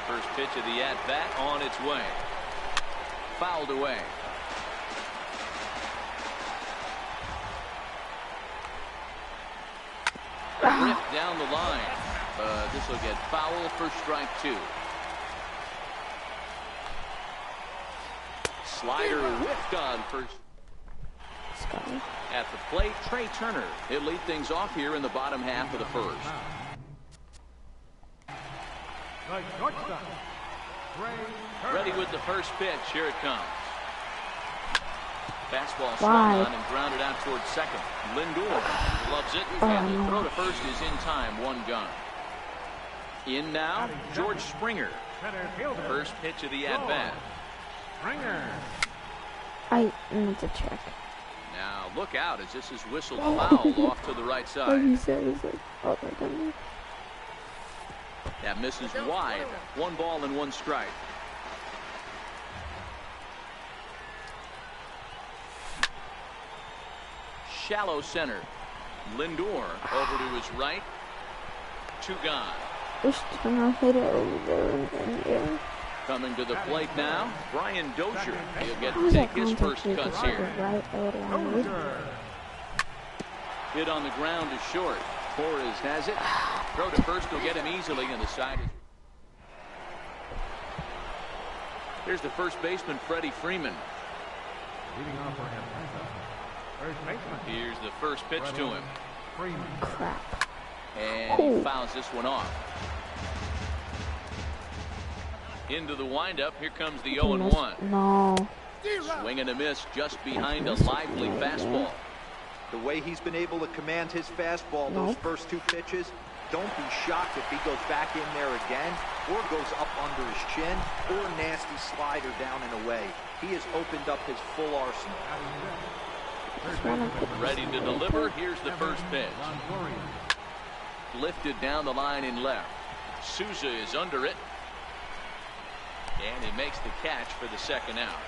First pitch of the at-bat on its way. Fouled away. Ripped down the line. This will get foul for strike 2. Slider whiffed on first. At the plate, Trey Turner. He'll lead things off here in the bottom half of the first. The shortstop, Trey Turner. Ready with the first pitch. Here it comes. Fastball swung on and grounded out towards second. Lindor loves it, and the throw to first is in time. 1 gone. In now, George Springer. Center fielder. First pitch of the at-bat. Springer. I need to check. Now look out as this is whistled foul off to the right Like side. you said, it's like, oh my goodness. That misses wide. 1 ball and 1 strike. Shallow center. Lindor over to his right. 2 gone. Just gonna hit it over there and there. Coming to the plate now, Brian Dozier. He'll get How to was take that his first contact cuts with here. the right elbow? Hit on the ground is short. Torres has it. Throw to first will get him easily, and the side is. Here's the first baseman, Freddie Freeman. Leading off for Atlanta. First baseman. Here's the first pitch to him. Freeman. Crap. And he fouls this one off. Into the windup. Here comes the 0-1. No. Swing and a miss just behind a lively fastball. The way he's been able to command his fastball those first 2 pitches, don't be shocked if he goes back in there again or goes up under his chin or a nasty slider down and away. He has opened up his full arsenal. Ready to deliver. Here's the first pitch. Lifted down the line in left. Souza is under it. And he makes the catch for the second out.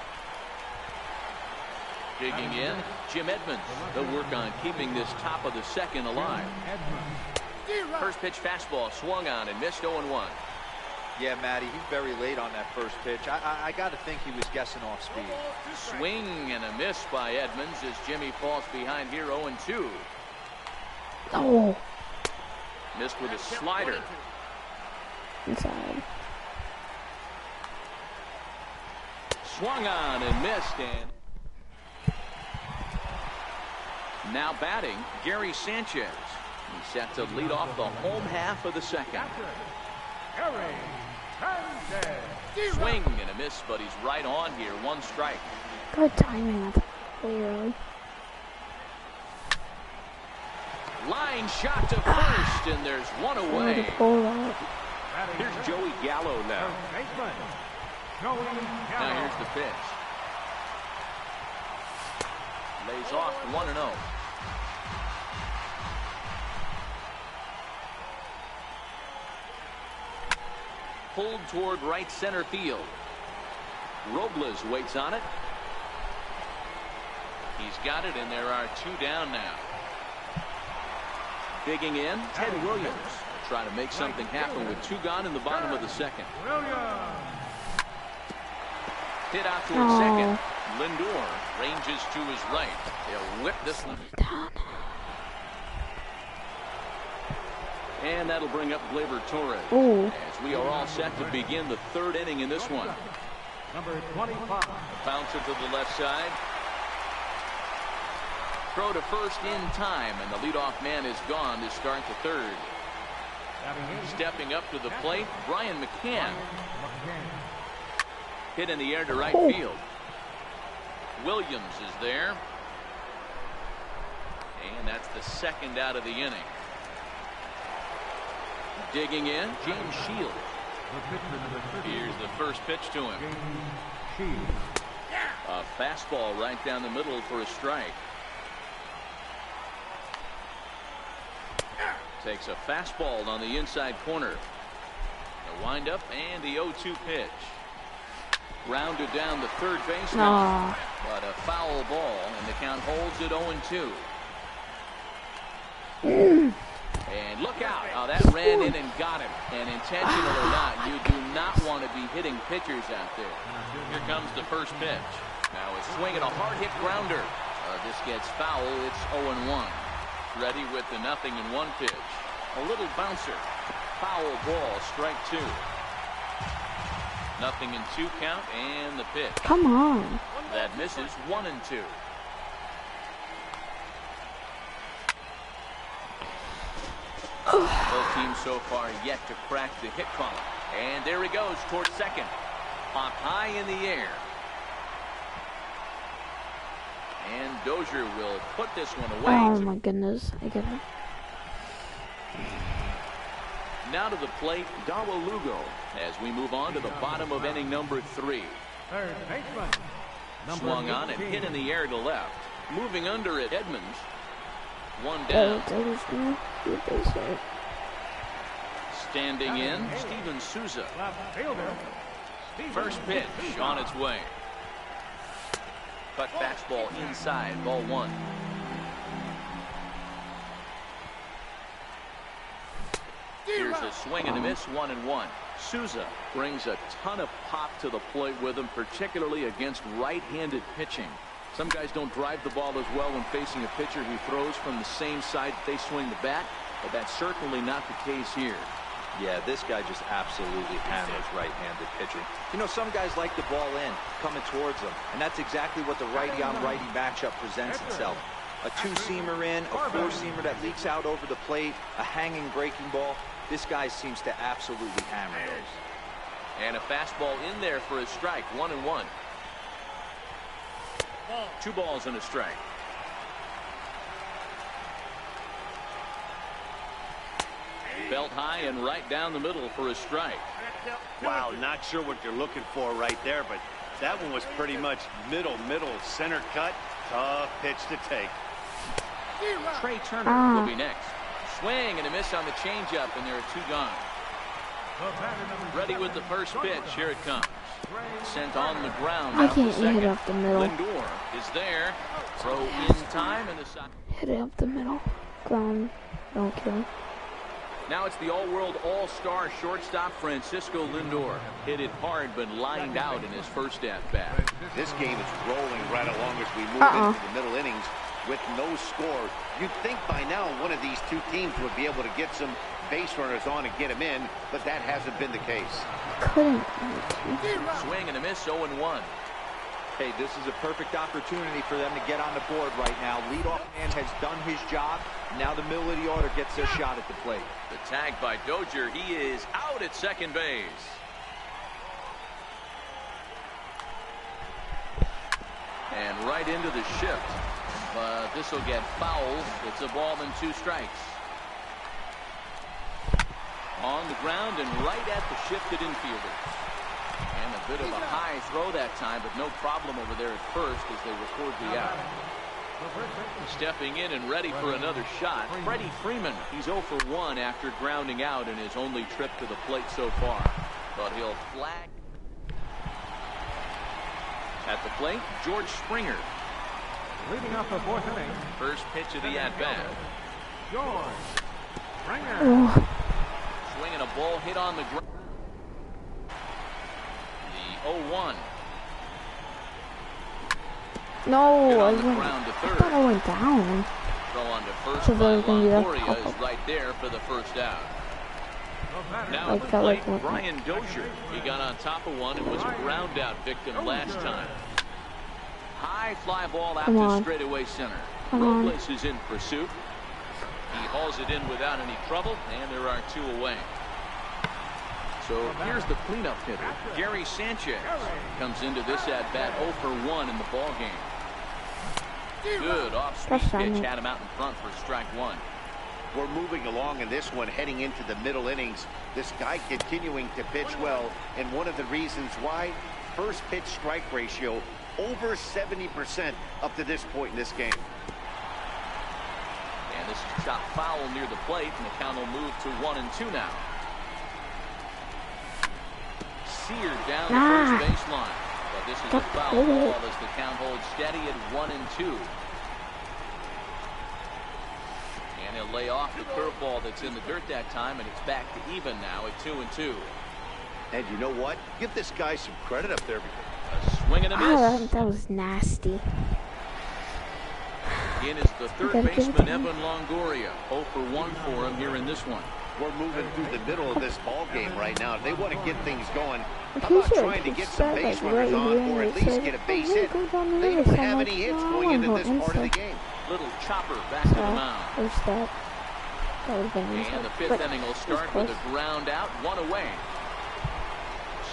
Digging in, Jim Edmonds. They'll work on keeping this top of the second alive. First pitch fastball swung on and missed 0-1. Yeah, Matty, he's very late on that first pitch. I got to think he was guessing off speed. Swing and a miss by Edmonds as Jimmy falls behind here 0-2. Oh. Missed with a slider. Inside. Swung on and missed, and now batting, Gary Sanchez. He's set to lead off the home half of the second. Gary Sanchez. Swing and a miss, but he's right on here. 1 strike. Good timing. That's really early. Line shot to first, and there's 1 away. Pull that. Here's Joey Gallo now. First baseman. Joey Now Gallo. here's the pitch. Lays off 1-0. Pulled toward right center field. Robles waits on it. He's got it, and there are 2 down now. Digging in, Ted Williams. Trying to make something happen with 2 gone in the bottom of the second. Williams. Hit out towards second. Lindor ranges to his right. They'll whip this one. And that'll bring up Gleyber Torres. As we are all set to begin the 3rd inning in this one. Number 25. Bouncer to the left side. Throw to first in time, and the leadoff man is gone to start the 3rd. Stepping up to the plate, Brian McCann. Hit in the air to right field. Williams is there. And that's the 2nd out of the inning. Digging in, James Shields. Here's the first pitch to him. A fastball right down the middle for a strike. Takes a fastball on the inside corner. The windup and the 0-2 pitch. Rounded down the third baseline. But a foul ball, and the count holds at 0-2. And look out. Oh, that ran in and got him. And intentional or not, you do not want to be hitting pitchers out there. Here comes the first pitch. Now a swing and a hard hit grounder. This gets foul. It's 0-1. Ready with the 0-1 pitch. A little bouncer. Foul ball, strike 2. 0-2 count, and the pitch. Come on. That misses. 1-2. Both teams so far yet to crack the hit column. And there he goes towards second. Up high in the air. And Dozier will put this one away. Oh my goodness. I get it. Now to the plate, Dawa Lugo, as we move on to the bottom of inning number 3. Third baseman. Swung on and hit in the air to left. Moving under it, Edmonds. One Oh, down. that was gonna be a base hit. Standing in, Steven Souza. Left fielder. First pitch on its way. Cut fastball inside, ball 1. Here's a swing and a miss, 1-1. Souza brings a ton of pop to the plate with him, particularly against right-handed pitching. Some guys don't drive the ball as well when facing a pitcher who throws from the same side that they swing the bat, but that's certainly not the case here. Yeah, this guy just absolutely hammers right-handed pitching. You know, some guys like the ball in, coming towards them, and that's exactly what the righty-on-righty matchup presents itself. A two-seamer in, a four-seamer that leaks out over the plate, a hanging breaking ball. This guy seems to absolutely hammer those. And a fastball in there for a strike, 1-1. 2 balls and a strike. Belt high and right down the middle for a strike. Wow, not sure what you're looking for right there, but that one was pretty much middle, center cut. Tough pitch to take. Trey Turner will be next. Swing and a miss on the changeup, and there are 2 gone. Ready with the first pitch. Here it comes. Sent on the ground. I out can't to hit second. it up the middle. Lindor is there. Throw in time, and the side. Hit it up the middle. Ground. Don't kill. Now it's the all-world all-star shortstop Francisco Lindor. Hit it hard, but lined out in his first at-bat. This game is rolling right along as we move into the middle innings with no score. You'd think by now one of these 2 teams would be able to get some base runners on and get them in, but that hasn't been the case. Couldn't. Swing and a miss, 0-1. Hey, this is a perfect opportunity for them to get on the board right now. Leadoff man has done his job. Now the middle of the order gets their shot at the plate. The tag by Dozier. He is out at second base. And right into the shift. But this will get fouled. It's a ball and 2 strikes. On the ground and right at the shifted infielder. And a bit of a high throw that time, but no problem over there at first as they record the out. Stepping in and ready for another shot, Freddie Freeman. He's 0 for 1 after grounding out in his only trip to the plate so far. But he'll flag. At the plate, George Springer. Leading off the 4th inning. First pitch of the at-bat. George Springer. Swinging a ball hit on the ground. The 0-1. No, I thought I went down. Throw on to first So by they're gonna do that Longoria pop-up. is right there for the first out. Now Like at the that, like plate, what- Brian Dozier. He got on top of one and was a ground out victim last time. High fly ball out Come to on. straightaway center. Come on. Robles is in pursuit. He hauls it in without any trouble, and there are 2 away. So here's the cleanup hitter, Gary Sanchez. Comes into this at-bat 0 for 1 in the ballgame. Good off-speed pitch, had him out in front for strike 1. We're moving along in this one, heading into the middle innings. This guy continuing to pitch well, and one of the reasons why, first pitch strike ratio over 70% up to this point in this game. And this is shot foul near the plate, and the count will move to 1-2 now. Seared down the first baseline. But this is a foul ball as the count holds steady at 1-2. And he'll lay off the curveball that's in the dirt that time, and it's back to even now at 2-2. And you know what? Give this guy some credit up there. A swing and a miss. Oh, that was nasty. In is the third baseman, Evan Longoria. 0 for 1 for him here in this one. We're moving through the middle of this ball game right now. They want to get things going. I'm How pretty about sure trying to he get some said, base like, runners right on, here, or at he least said, get a "Oh, base yeah, hit? go down the They middle." don't So I'm have like, any hits "No, going into I'm this going part of the inside." game. Little chopper back to the mound. There's that. That would have been inside. And the fifth But inning will start it's with close. a ground out, 1 away.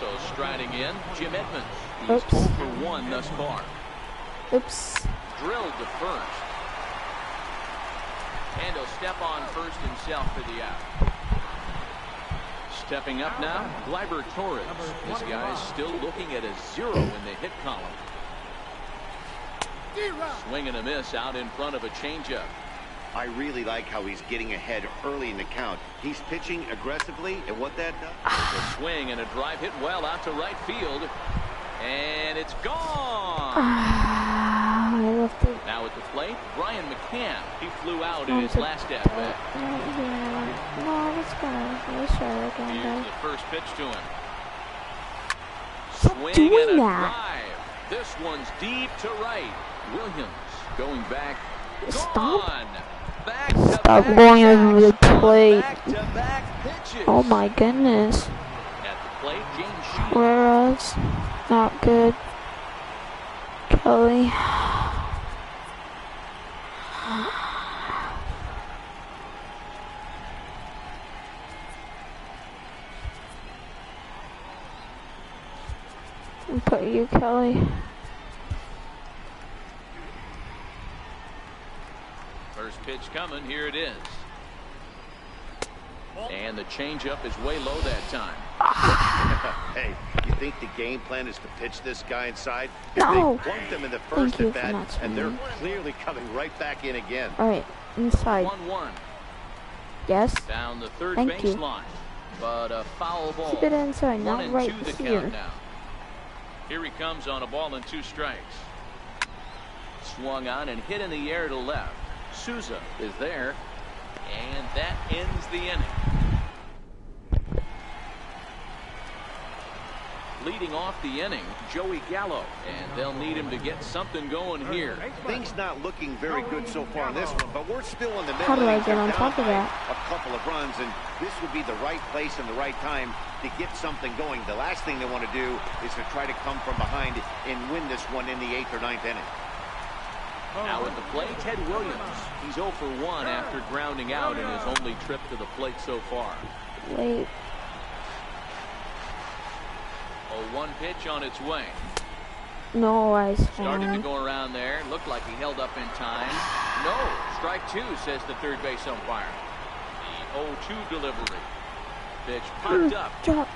So striding in, Jim Edmonds. He's Oops. 0 for 1 thus far. Oops. Drilled to first. And he'll step on first himself for the out. Stepping up now, Gleyber Torres. This guy is still looking at a 0 in the hit column. Swing and a miss out in front of a changeup. I really like how he's getting ahead early in the count. He's pitching aggressively, and what that does? A swing and a drive hit well out to right field. And it's gone. I left it. Now at the plate, Brian McCann. He flew out in Oh, his it's a- last at bat. Right here. No, let's go. Let's try it again, Here's guys. the first pitch to him. Stop Swing doing and a that. drive. This one's deep to right. Williams going back. Stop. Gone. Back to Stop back going over the backs on plate. back-to-back pitches. Oh my goodness. At the plate, James Shields. Whereas, not good. Kelly. And put you, Kelly. First pitch coming. Here it is. And the changeup is way low that time. Hey, you think the game plan is to pitch this guy inside? No. They plunked him in the Thank first you at for bat, not and they're swinging. clearly coming right back in again. Alright, inside. 1-1. Yes. Down the third Thank you. baseline. But a foul ball. Keep it inside, 1 not and right 2 the here. count now. Here he comes on a ball and 2 strikes. Swung on and hit in the air to left. Souza is there. And that ends the inning. Leading off the inning, Joey Gallo. And they'll need him to get something going here. Things not looking very good so far in this one, but we're still in the middle. How do I innings. get They're on down top of by that? A couple of runs, and this would be the right place and the right time to get something going. The last thing they want to do is to try to come from behind and win this one in the 8th or 9th inning. Now at the plate, Ted Williams. He's 0 for 1 after grounding out in his only trip to the plate so far. Wait. 0-1 pitch on its way. No, I Started to swung. go around there. Looked like he held up in time. No. Strike 2, says the third base umpire. The 0-2 delivery. Pitch popped up. Drop.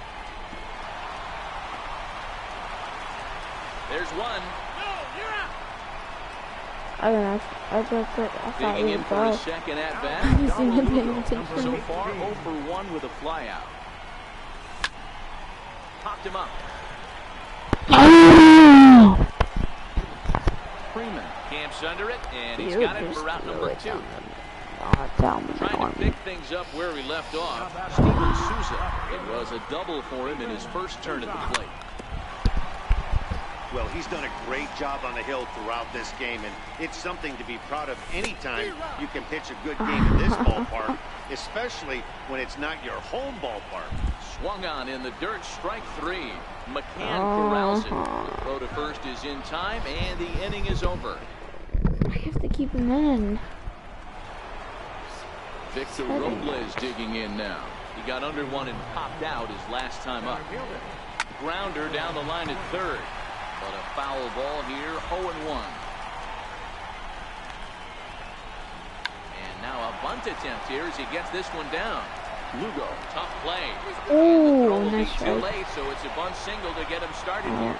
There's one. I don't know. I thought Digging you in were for a bad. second at I bat. wasn't even paying attention. So far, 0 for 1 with a fly out. Popped him up. Freeman camps under it, and he's got it for route number 2. Trying to pick things up where he left off. Steven Souza. It was a double for him in his first turn at the plate. Well, he's done a great job on the hill throughout this game, and it's something to be proud of anytime you can pitch a good game in this ballpark, especially when it's not your home ballpark. Swung on in the dirt, strike 3. McCann corrals it. The throw to first is in time, and the inning is over. I have to keep him in. Victor Robles digging in now. He got under one and popped out his last time up. Grounder down the line at third. But a foul ball here, 0-1. And now a bunt attempt here as he gets this one down. Lugo, tough play. And the throw Oh, will be nice too try. late, so it's a bunt single to get him started here.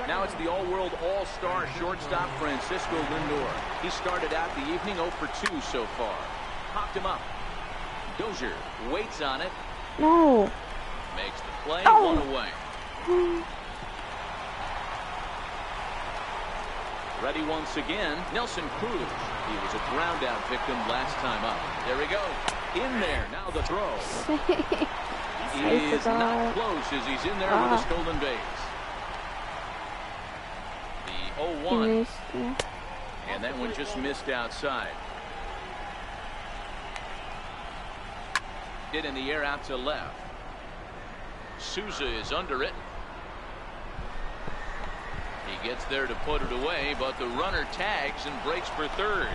Now it's the all-world all-star shortstop Francisco Lindor. He started out the evening 0 for 2 so far. Popped him up. Dozier waits on it. No. Makes the play, Oh. 1 away. Ready once again, Nelson Cruz. He was a ground-out victim last time up. There we go. In there, now the throw. He is not close as he's in there with a stolen base. The 0-1. And that one just missed outside. Hit in the air out to left. Souza is under it. He gets there to put it away, but the runner tags and breaks for third.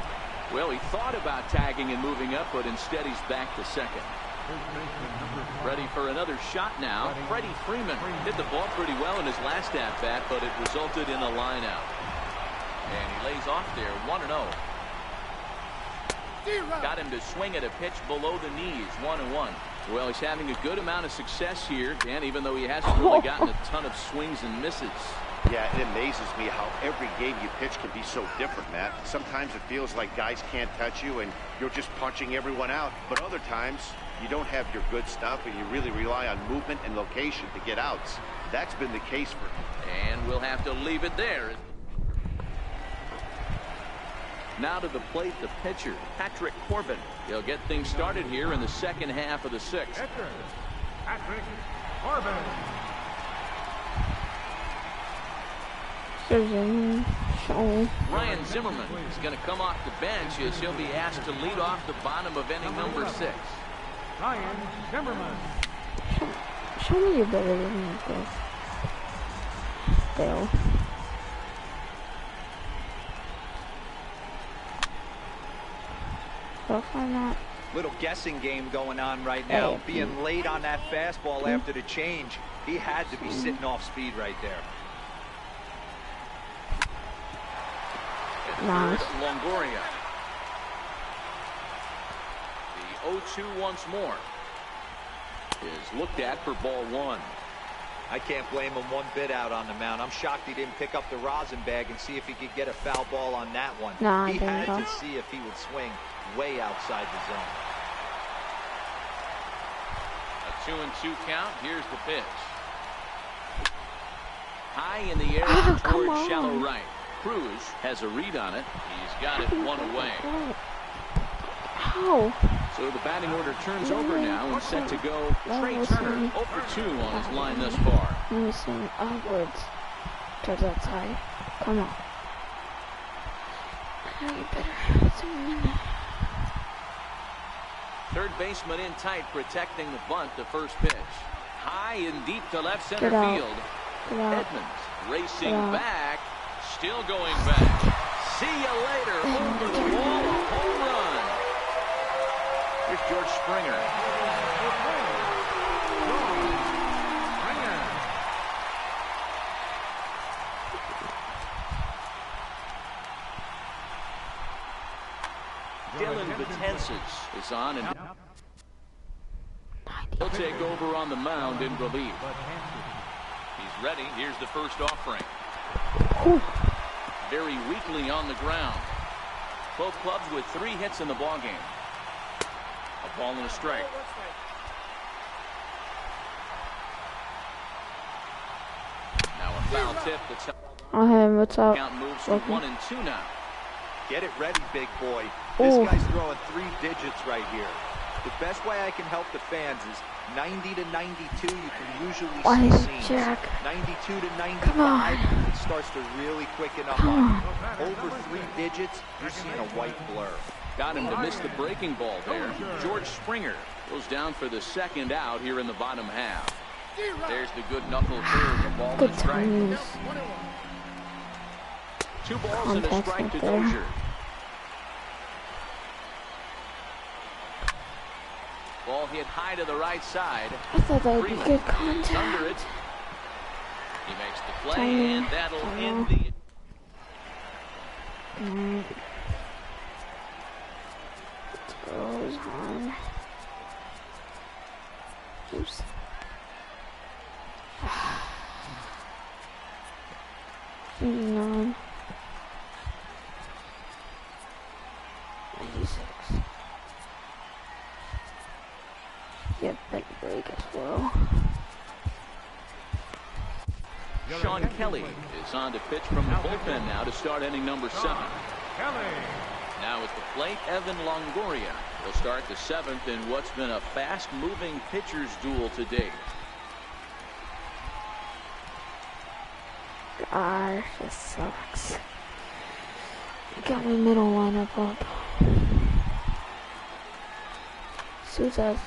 Well, he thought about tagging and moving up, but instead he's back to second. Ready for another shot now. Freddie Freeman hit the ball pretty well in his last at-bat, but it resulted in a line-out. And he lays off there, 1-0. Got him to swing at a pitch below the knees, 1-1. Well, he's having a good amount of success here, Dan, even though he hasn't really gotten a ton of swings and misses. Yeah, it amazes me how every game you pitch can be so different, Matt. Sometimes it feels like guys can't touch you and you're just punching everyone out. But other times, you don't have your good stuff and you really rely on movement and location to get outs. That's been the case for him. And we'll have to leave it there. Now to the plate, the pitcher, Patrick Corbin. He'll get things started here in the second half of the sixth. Patrick Corbin. Ryan Zimmerman is going to come off the bench as he'll be asked to lead off the bottom of inning number 6. Ryan Zimmerman. Show me your better than this. Dale. So far not. Little guessing game going on right now. Being late on that fastball after the change. He had to be sitting off speed right there. Nice. Longoria. The 0-2 once more is looked at for ball 1. I can't blame him one bit out on the mound. I'm shocked he didn't pick up the rosin bag and see if he could get a foul ball on that one. He had to see if he would swing way outside the zone. A 2-2 count. Here's the pitch. High in the air towards shallow right. Cruz has a read on it. He's got it 1 away. How? So the batting order turns over now and set to go. Trey Turner 0 for 2 on his line thus far. Let me swing upwards towards that side. Come on. You better swing. Third baseman in tight, protecting the bunt. The first pitch. High and deep to left center field. Edmonds racing back. Still going back. See you later. Over the wall. Home run. Here's George Springer. Dylan Betances is on, and he'll take over on the mound in relief. He's ready. Here's the first offering. Very weakly on the ground. Both clubs with 3 hits in the ballgame. A ball and a strike. Now a foul tip that's What's up? count moves to 1-2 now. Get it ready, big boy. This guy's throwing 3 digits right here. The best way I can help the fans is 90 to 92. You can usually see scenes. 92 to 95. It starts to really quicken up on you. Over 3 digits, you're seeing a white blur. Got him to miss the breaking ball there. George Springer goes down for the second out here in the bottom half. There's the good knuckle curve. A ball and a strike. 2 balls and a strike to Dozier. Ball hit high to the right side. I thought that would be good Freeman is under contact. it. He makes the play, and that'll end the... Goes on. Oops. 89. 96. Get that break as well. Sean Kelly is on to pitch from the bullpen now to start inning number 7. Now at the plate, Evan Longoria will start the 7th in what's been a fast-moving pitcher's duel today. Gosh, this sucks. Got my middle lineup up. Sousa's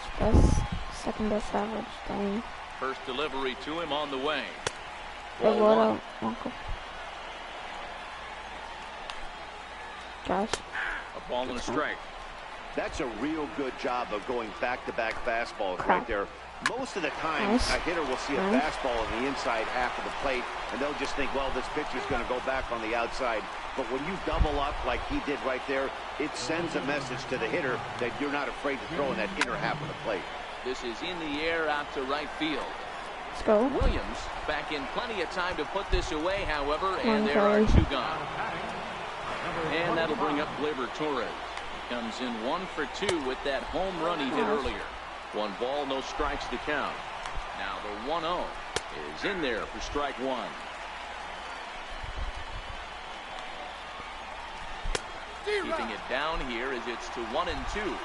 second best average. Dang. First delivery to him on the way. Hey, Ball what one. up, Uncle? Josh. A ball and a strike. That's a real good job of going back-to-back fastballs Crap. right there. Most of the time, Nice. a hitter will see a Nice. fastball in the inside half of the plate, and they'll just think, well, this pitcher's going to go back on the outside. But when you double up like he did right there, it sends a message to the hitter that you're not afraid to throw in that inner half of the plate. This is in the air out to right field. Let's go. Williams back in plenty of time to put this away, however, Come on, and there are Kelly. 2 gone. And that'll bring up Gleyber Torres. He comes in 1 for 2 with that home run he hit earlier. 1 ball, no strikes to count. Now the 1-0 is in there for strike 1. Keeping it down here as it's to 1-2.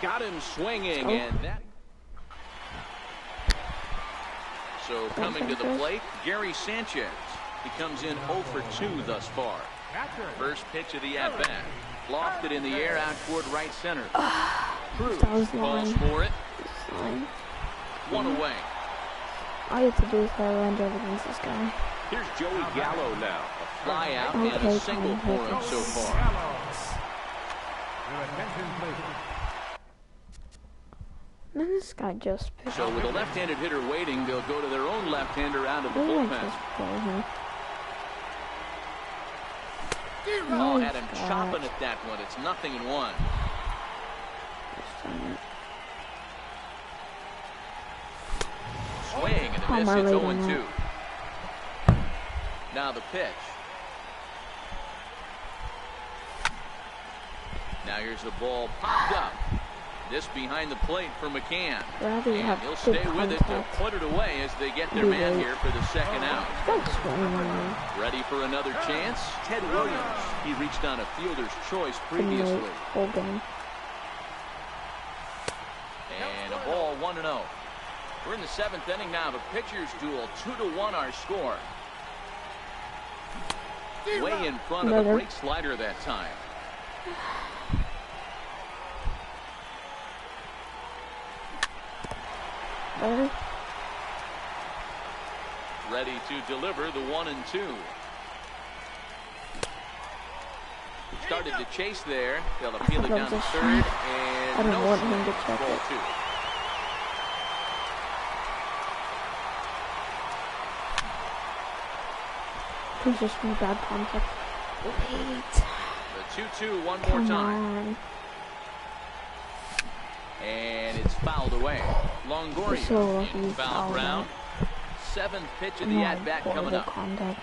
Got him swinging, and that. So coming to the plate, Gary Sanchez. He comes in 0 for 2 thus far. First pitch of the at-bat. Lofted in the air out toward right center. Cruz That was calls line. for it. Line. 1 away. All you have to do is throw a line drive against this guy. Here's Joey Gallo now. A fly out and a Okay, single fine. for him so far. Your attention, please. Then this guy just picked So with a left-handed hitter waiting, they'll go to their own left-hander out of the They might bullpen. just play him. Oh, had him God. chopping at that one. It's 0-1. Swing and a How miss. am I It's rating 0-2. Now the pitch. Now here's the ball popped up. This behind the plate for McCann. Rather you And have he'll good stay with it to contact. put it away as they get their Be man late. here for the second out. Don't swing him. Ready for another chance? Ted Williams. He reached on a fielder's choice Been late previously. whole game. And a ball 1-0. We're in the 7th inning now. The pitcher's duel. 2-1 our score. Way in front of a Another. great slider that time. Better. Ready to deliver the 1-2. Started to chase there. They'll appeal it down to third. And I don't no want him to swing. check Ball it. 2. He's just from bad contact. Wait. The 2-2 one more Come time. on. And it's fouled away. Longoria You're so lucky in you foul fouled ground. 7th pitch of the No, at-bat coming horrible up. contact.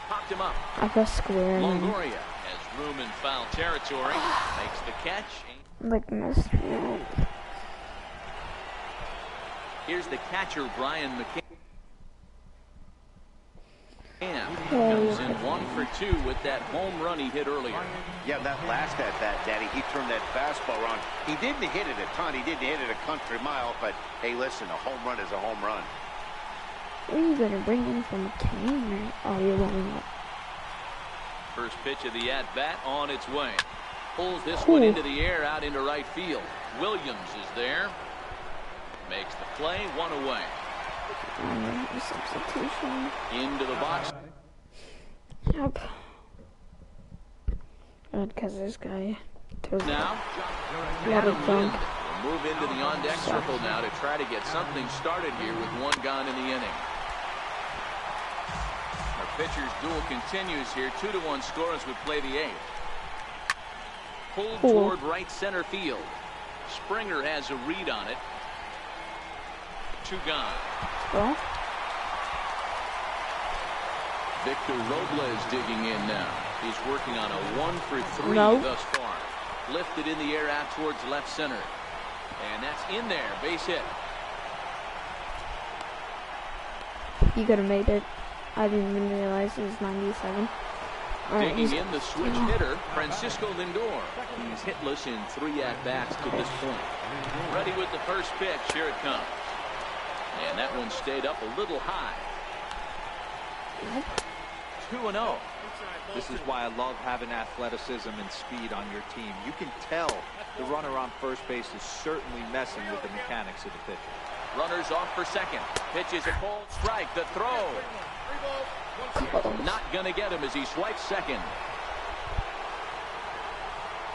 Popped him up. I pressed square and Longoria has room in foul territory. Makes the catch. like missed field. Here's the catcher, Brian McCann. Oh, Comes in 1 for 2 with that home run he hit earlier. Yeah, that last at-bat, Daddy, he turned that fastball around. He didn't hit it a ton. He didn't hit it a country mile. But, hey, listen, a home run is a home run. What are you gonna bring in from McCain? Or, oh, you're warming up. First pitch of the at-bat on its way. Pulls this one Ooh. into the air out into right field. Williams is there. Makes the play, 1 away. Substitution. Into the box. Yep. Good, because this guy throws Now, a lot of Adam junk. Lind will move into the on-deck circle now to try to get something started here with 1 gone in the inning. Our pitcher's duel continues here. 2-1 score as we play the 8th. Pulled Cool. toward right center field. Springer has a read on it. 2 gone. Well, Victor Robles digging in now. He's working on a 1-for-3 No. thus far. Lifted in the air out towards left center. And that's in there. Base hit. he could have made it. I didn't even realize it was 97. All right, Digging in the switch hitter, Francisco Lindor. He's hitless in 3 at-bats to this point. Ready with the first pitch. Here it comes. And that one stayed up a little high. 2-0. This is why I love having athleticism and speed on your team. You can tell the runner on first base is certainly messing with the mechanics of the pitch. Runners off for second. Pitch is a cold strike. The throw. Not going to get him as he swipes second.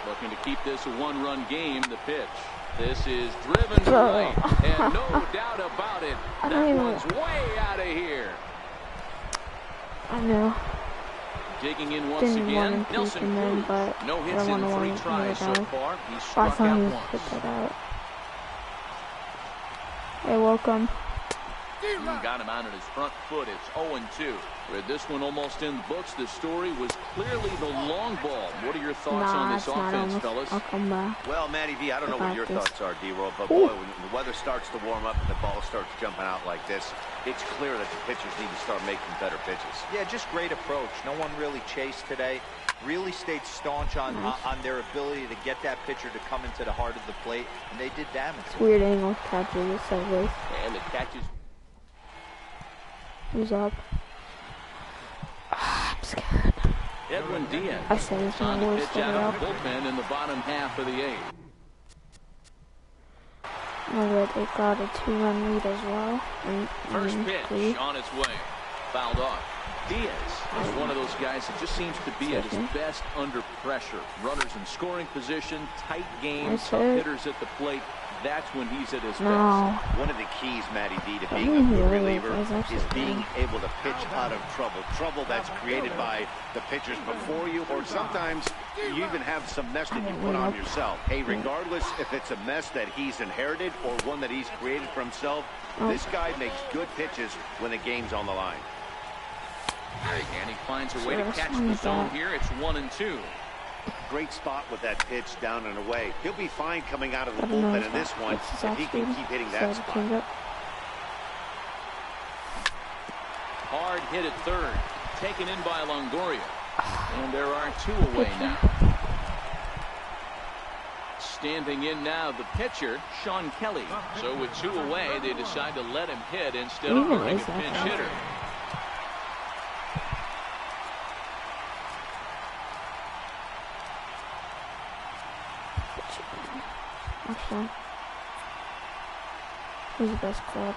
Looking to keep this a 1-run game. The pitch. This is driven to right. And no doubt about it. That one's way out of here. I know. Digging in once again. Nelson Cruz. But No hits in 3 tries so far. He's I struck thought he out was once. put that out. Hey, welcome. Got him out on his front foot. It's 0-2. With this one almost in the books, the story was clearly the long ball. What are your thoughts on this offense, fellas? I'll come back. Well, Matty V, I don't know what your Practice. thoughts are, D-Roll, but boy, when the weather starts to warm up and the ball starts jumping out like this, it's clear that the pitchers need to start making better pitches. Yeah, just great approach. No one really chased today. Really stayed staunch on their ability to get that pitcher to come into the heart of the plate, and they did damage. Weird angle catcher this sideways. And it catches. Who's up? I'm scared. Edwin Diaz. I said it's on my the worst pitch out of ever. the bullpen in the bottom half of the 8th. Oh, they got a 2-run lead as well. First pitch 3. on its way. Fouled off. Diaz is one of those guys that just seems to be at his best under pressure. Runners in scoring position, tight games, tough hitters at the plate. That's when he's at his best. One of the keys, Matty D, to being a good reliever is being able to pitch out of trouble. Trouble that's created by the pitchers before you, or sometimes you even have some mess that you put on yourself. Hey, regardless if it's a mess that he's inherited or one that he's created for himself, this guy makes good pitches when the game's on the line. And he finds a way to catch the zone here. It's 1-2. Great spot with that pitch down and away. He'll be fine coming out of the bullpen in this one if he can keep hitting that spot. Hard hit at third. Taken in by Longoria. And there are 2 away now. Standing in now, the pitcher, Sean Kelly. So with 2 away, they decide to let him hit instead of putting a pinch hitter. Actually, who's the best clutch?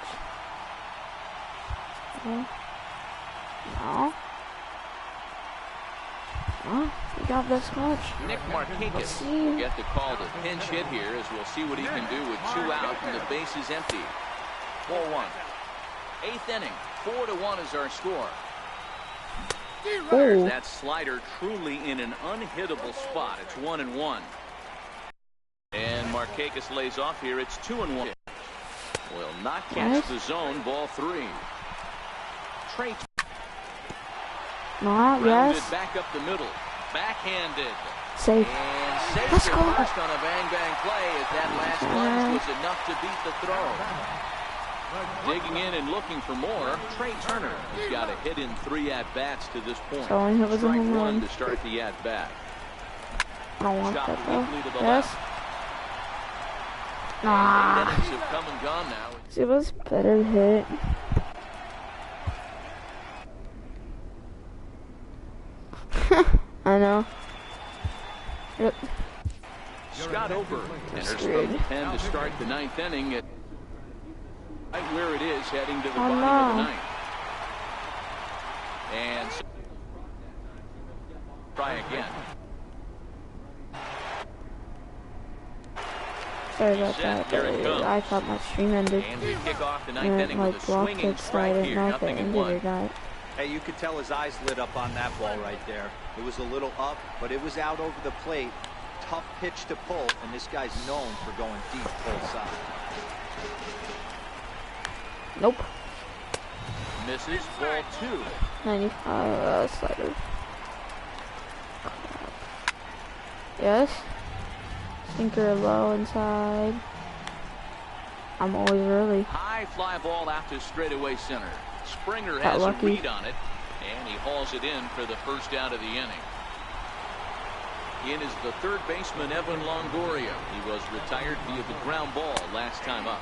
No. We got best clutch. Nick Markakis will get the call to pinch hit here, as we'll see what he can do with 2 out and the base is empty. 4-1. 8th inning. 4-1 is our score. There's that slider truly in an unhittable spot. It's 1-1. And Markakis lays off here. It's 2-1. Will not catch the zone. Ball 3. Trey. Yes. Back up the middle. Backhanded. Safe. And safe Let's go. first on a bang-bang play as that last lunge was enough to beat the throw. Digging in and looking for more. Trey Turner. He's got a hit in 3 at-bats to this point. So it was a Strike home 1 run. to start the at-bat. I don't want Shot that though. weakly to the Yes. left. Nah. 8 innings have come and gone now. It was better hit. I know. Yep. Scott over enters the pen to start the 9th inning at right where it is, heading to the bottom of the 9th. And try again. Sorry about that. But I thought my stream ended. And we kick off the 9th And inning like with a blocked swinging it, so I strike didn't here. know if it ended or 0-1. not. Hey, you could tell his eyes lit up on that ball right there. It was a little up, but it was out over the plate. Tough pitch to pull, and this guy's known for going deep full side. Nope. Misses. Ball 2. 95 slider. Yes. Sinker low inside. I'm always early. High fly ball out to straightaway center. Springer Got has lucky. a read on it, and he hauls it in for the first out of the inning. In is the third baseman, Evan Longoria. He was retired via the ground ball last time up.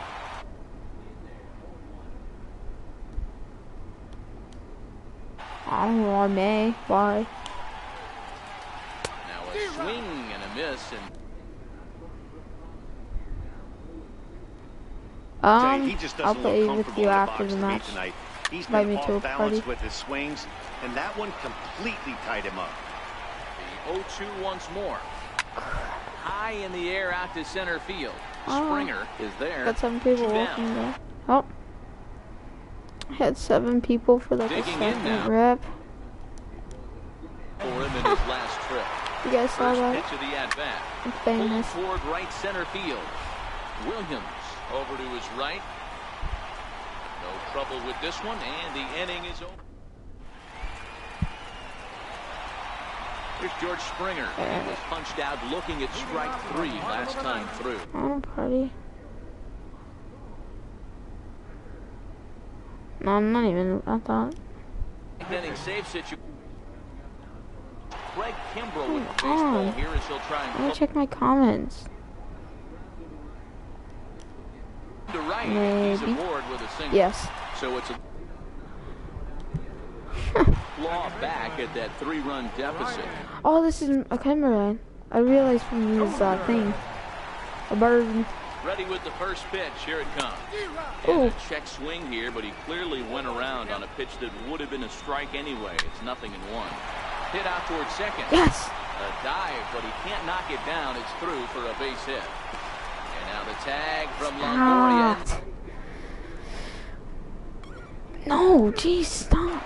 I don't know, I may. Why? Now a swing and a miss, and He just I'll doesn't play look with comfortable you in the after box the to me match. tonight. He's Invite been me to a off balance party. with his swings, and that one completely tied him up. the 0-2 once more. High in the air out to center field. Springer is there. Got 7 people 2 walking down. there. Oh. I had 7 people for like a Digging in second now. rep. For him in his last trip. You guys saw First that? pitch of the at-bat. I'm Pulling famous. toward right center field. Williams over to his right. No trouble with this one, and the inning is over. Here's George Springer. He was punched out looking at strike 3 last time through. Oh, party. No, I'm not even. I thought. Getting safe situation. Craig Kimbrell with the Come baseball on. here as he'll try I'm and gonna flip check my comments. to right. He's Maybe. aboard with a single. Yes. So it's a claw back at that 3-run deficit. Oh, this is a camera. I realized from this thing. A bird. Ready with the first pitch. Here it comes. Ooh. And a check swing here, but he clearly went around on a pitch that would have been a strike anyway. It's 0-1. Hit out towards second. Yes. A dive, but he can't knock it down. It's through for a base hit. And now the tag from Longoria. Stop. No, geez, stop.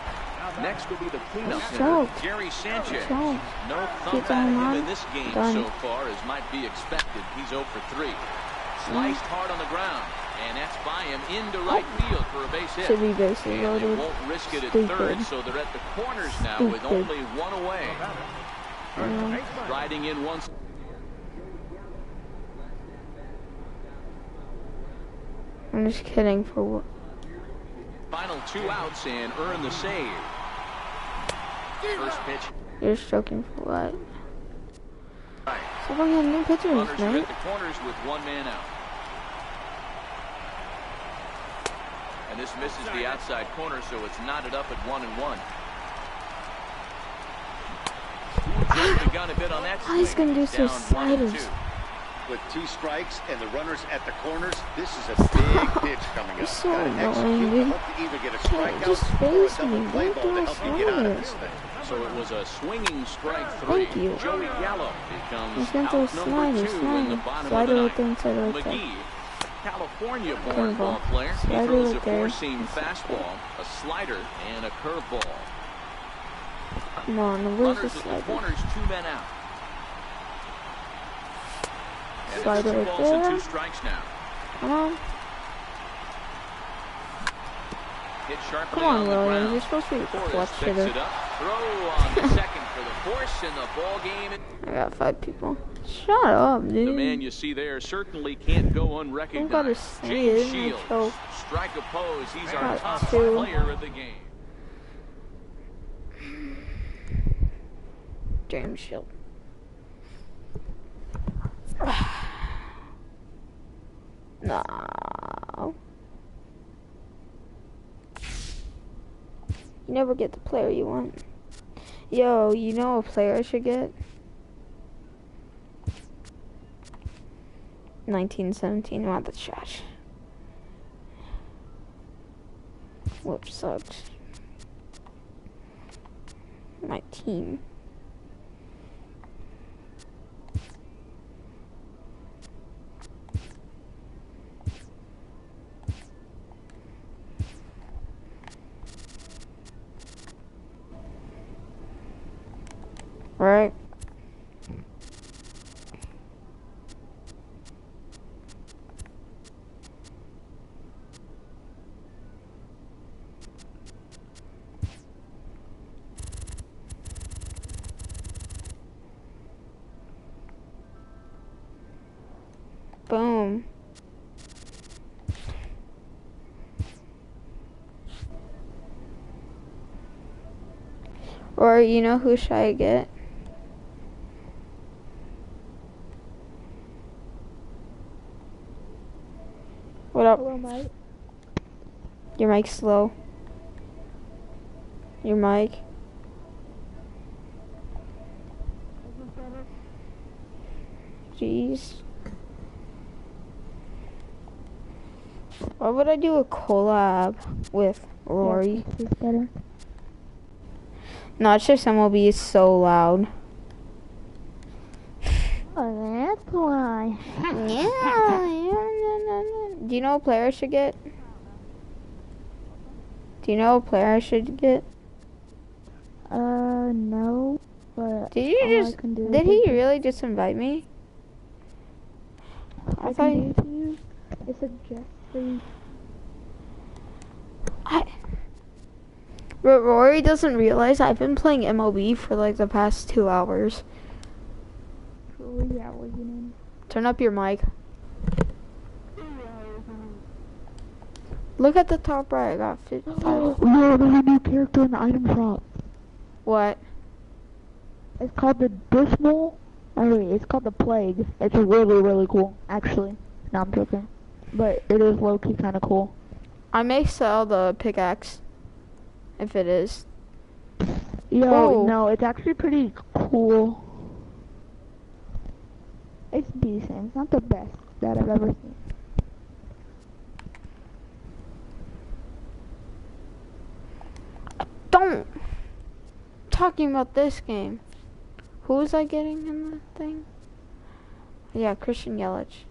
Next will be the cleanup hitter, Choked. Jerry Sanchez. Choked. No Keep thump out of him on. in this game Done. so far, as might be expected. He's 0 for 3. Sliced hard on the ground, and that's by him into right field for a base hit. Should be bases And they loaded. won't risk it at Stupid. third, so they're at the corners now with Stupid. only 1 away. Riding in once. I'm just kidding for what? Final 2 outs and earn the save. First pitch. You're stroking for what? Right. So we're getting new pitchers, Runners are right? at the corners with 1 man out. And this misses the outside corner, so it's knotted up at 1-1. Just begun a bit on that He's swing. gonna do some Down 1-2. sliders. With 2 strikes and the runners at the corners, this is a big pitch coming You're up. so Gotta annoying, execute, dude. hope to either get a Can't strikeout just or a face double me. play Don't ball do to my help you get out of sliders. this thing. So it was a swinging strike 3. Thank you. Joey Gallo He's becomes gonna throw out number 2 slider, in the slider. bottom Slider of right the there, 9th. inside right there. McGee, California-born Curveball. ball player. He Slider throws a right there. four-seam fastball, a slider, and a curveball. Come on, where's the Runners at the slider? corners, 2 men out. And Slider it's 2 right balls and there. 2 strikes now. Come on. Hit sharply Come on, the Williams. ground. You're supposed to be a Torres clutch picks hitter. it up. Throw on the second for the force in the ball game. I got 5 people. Shut up, dude. The man you see there certainly can't go I gotta unrecognized. say James it, Shields, choke. strike opposed. He's our Got top 2. player of the game. James Shield. No. You never get the player you want. Yo, you know a player I should get? 1917, wow, that's trash. Which sucks. My team. Right. Boom. Or, you know who should I get? What up? Hello, Mike. Your mic's slow. Your mic. Jeez. Why would I do a collab with Rory? Is this better? No, it's just MLB is so loud. Oh, that's why. Do you know what player I should get? Do you know what player I should get? No. But Did you just? Did he really just invite me? I thought. give you a suggestion. Rory doesn't realize I've been playing MLB for like the past 2 hours. Yeah, what's your name? Turn up your mic. Look at the top right. I got 55. Yeah, there's a new character in the item shop. What? It's called the Dismal. It's called the Plague. It's really, really cool, actually. No, I'm joking. But it is low-key kind of cool. I may sell the pickaxe. If it is. Yo, Ooh. no, it's actually pretty cool. It's decent. It's not the best that I've ever seen. Don't. Talking about this game. Who was I getting in the thing? Yeah, Christian Yelich.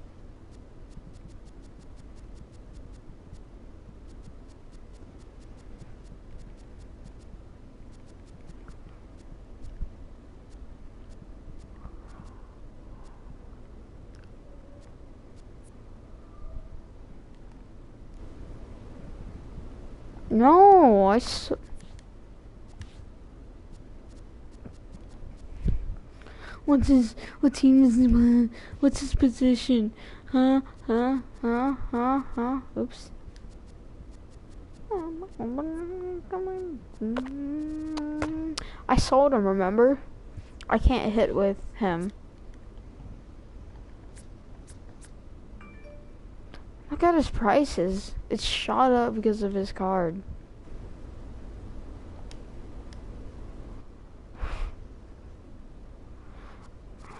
No, what team is he on? What's his position? Oops. I sold him, remember? I can't hit with him. Look at his prices. It's shot up because of his card.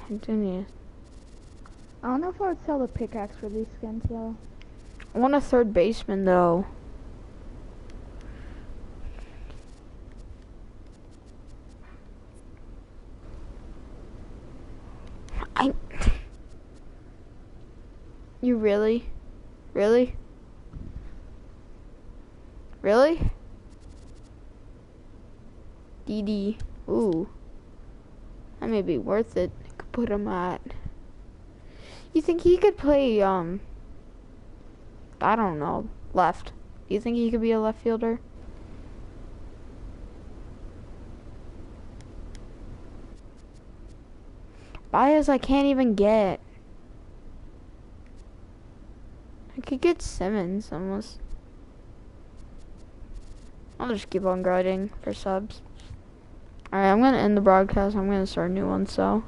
Continue. I don't know if I would sell the pickaxe for these skins, though. I want a third baseman, though. You really? Really? Really? DD. Ooh. That may be worth it. I could put him at. You think he could play, I don't know, left? Do you think he could be a left fielder? Bias I can't even get. I could get Simmons almost. I'll just keep on grinding for subs. Alright, I'm gonna end the broadcast. I'm gonna start a new one, so.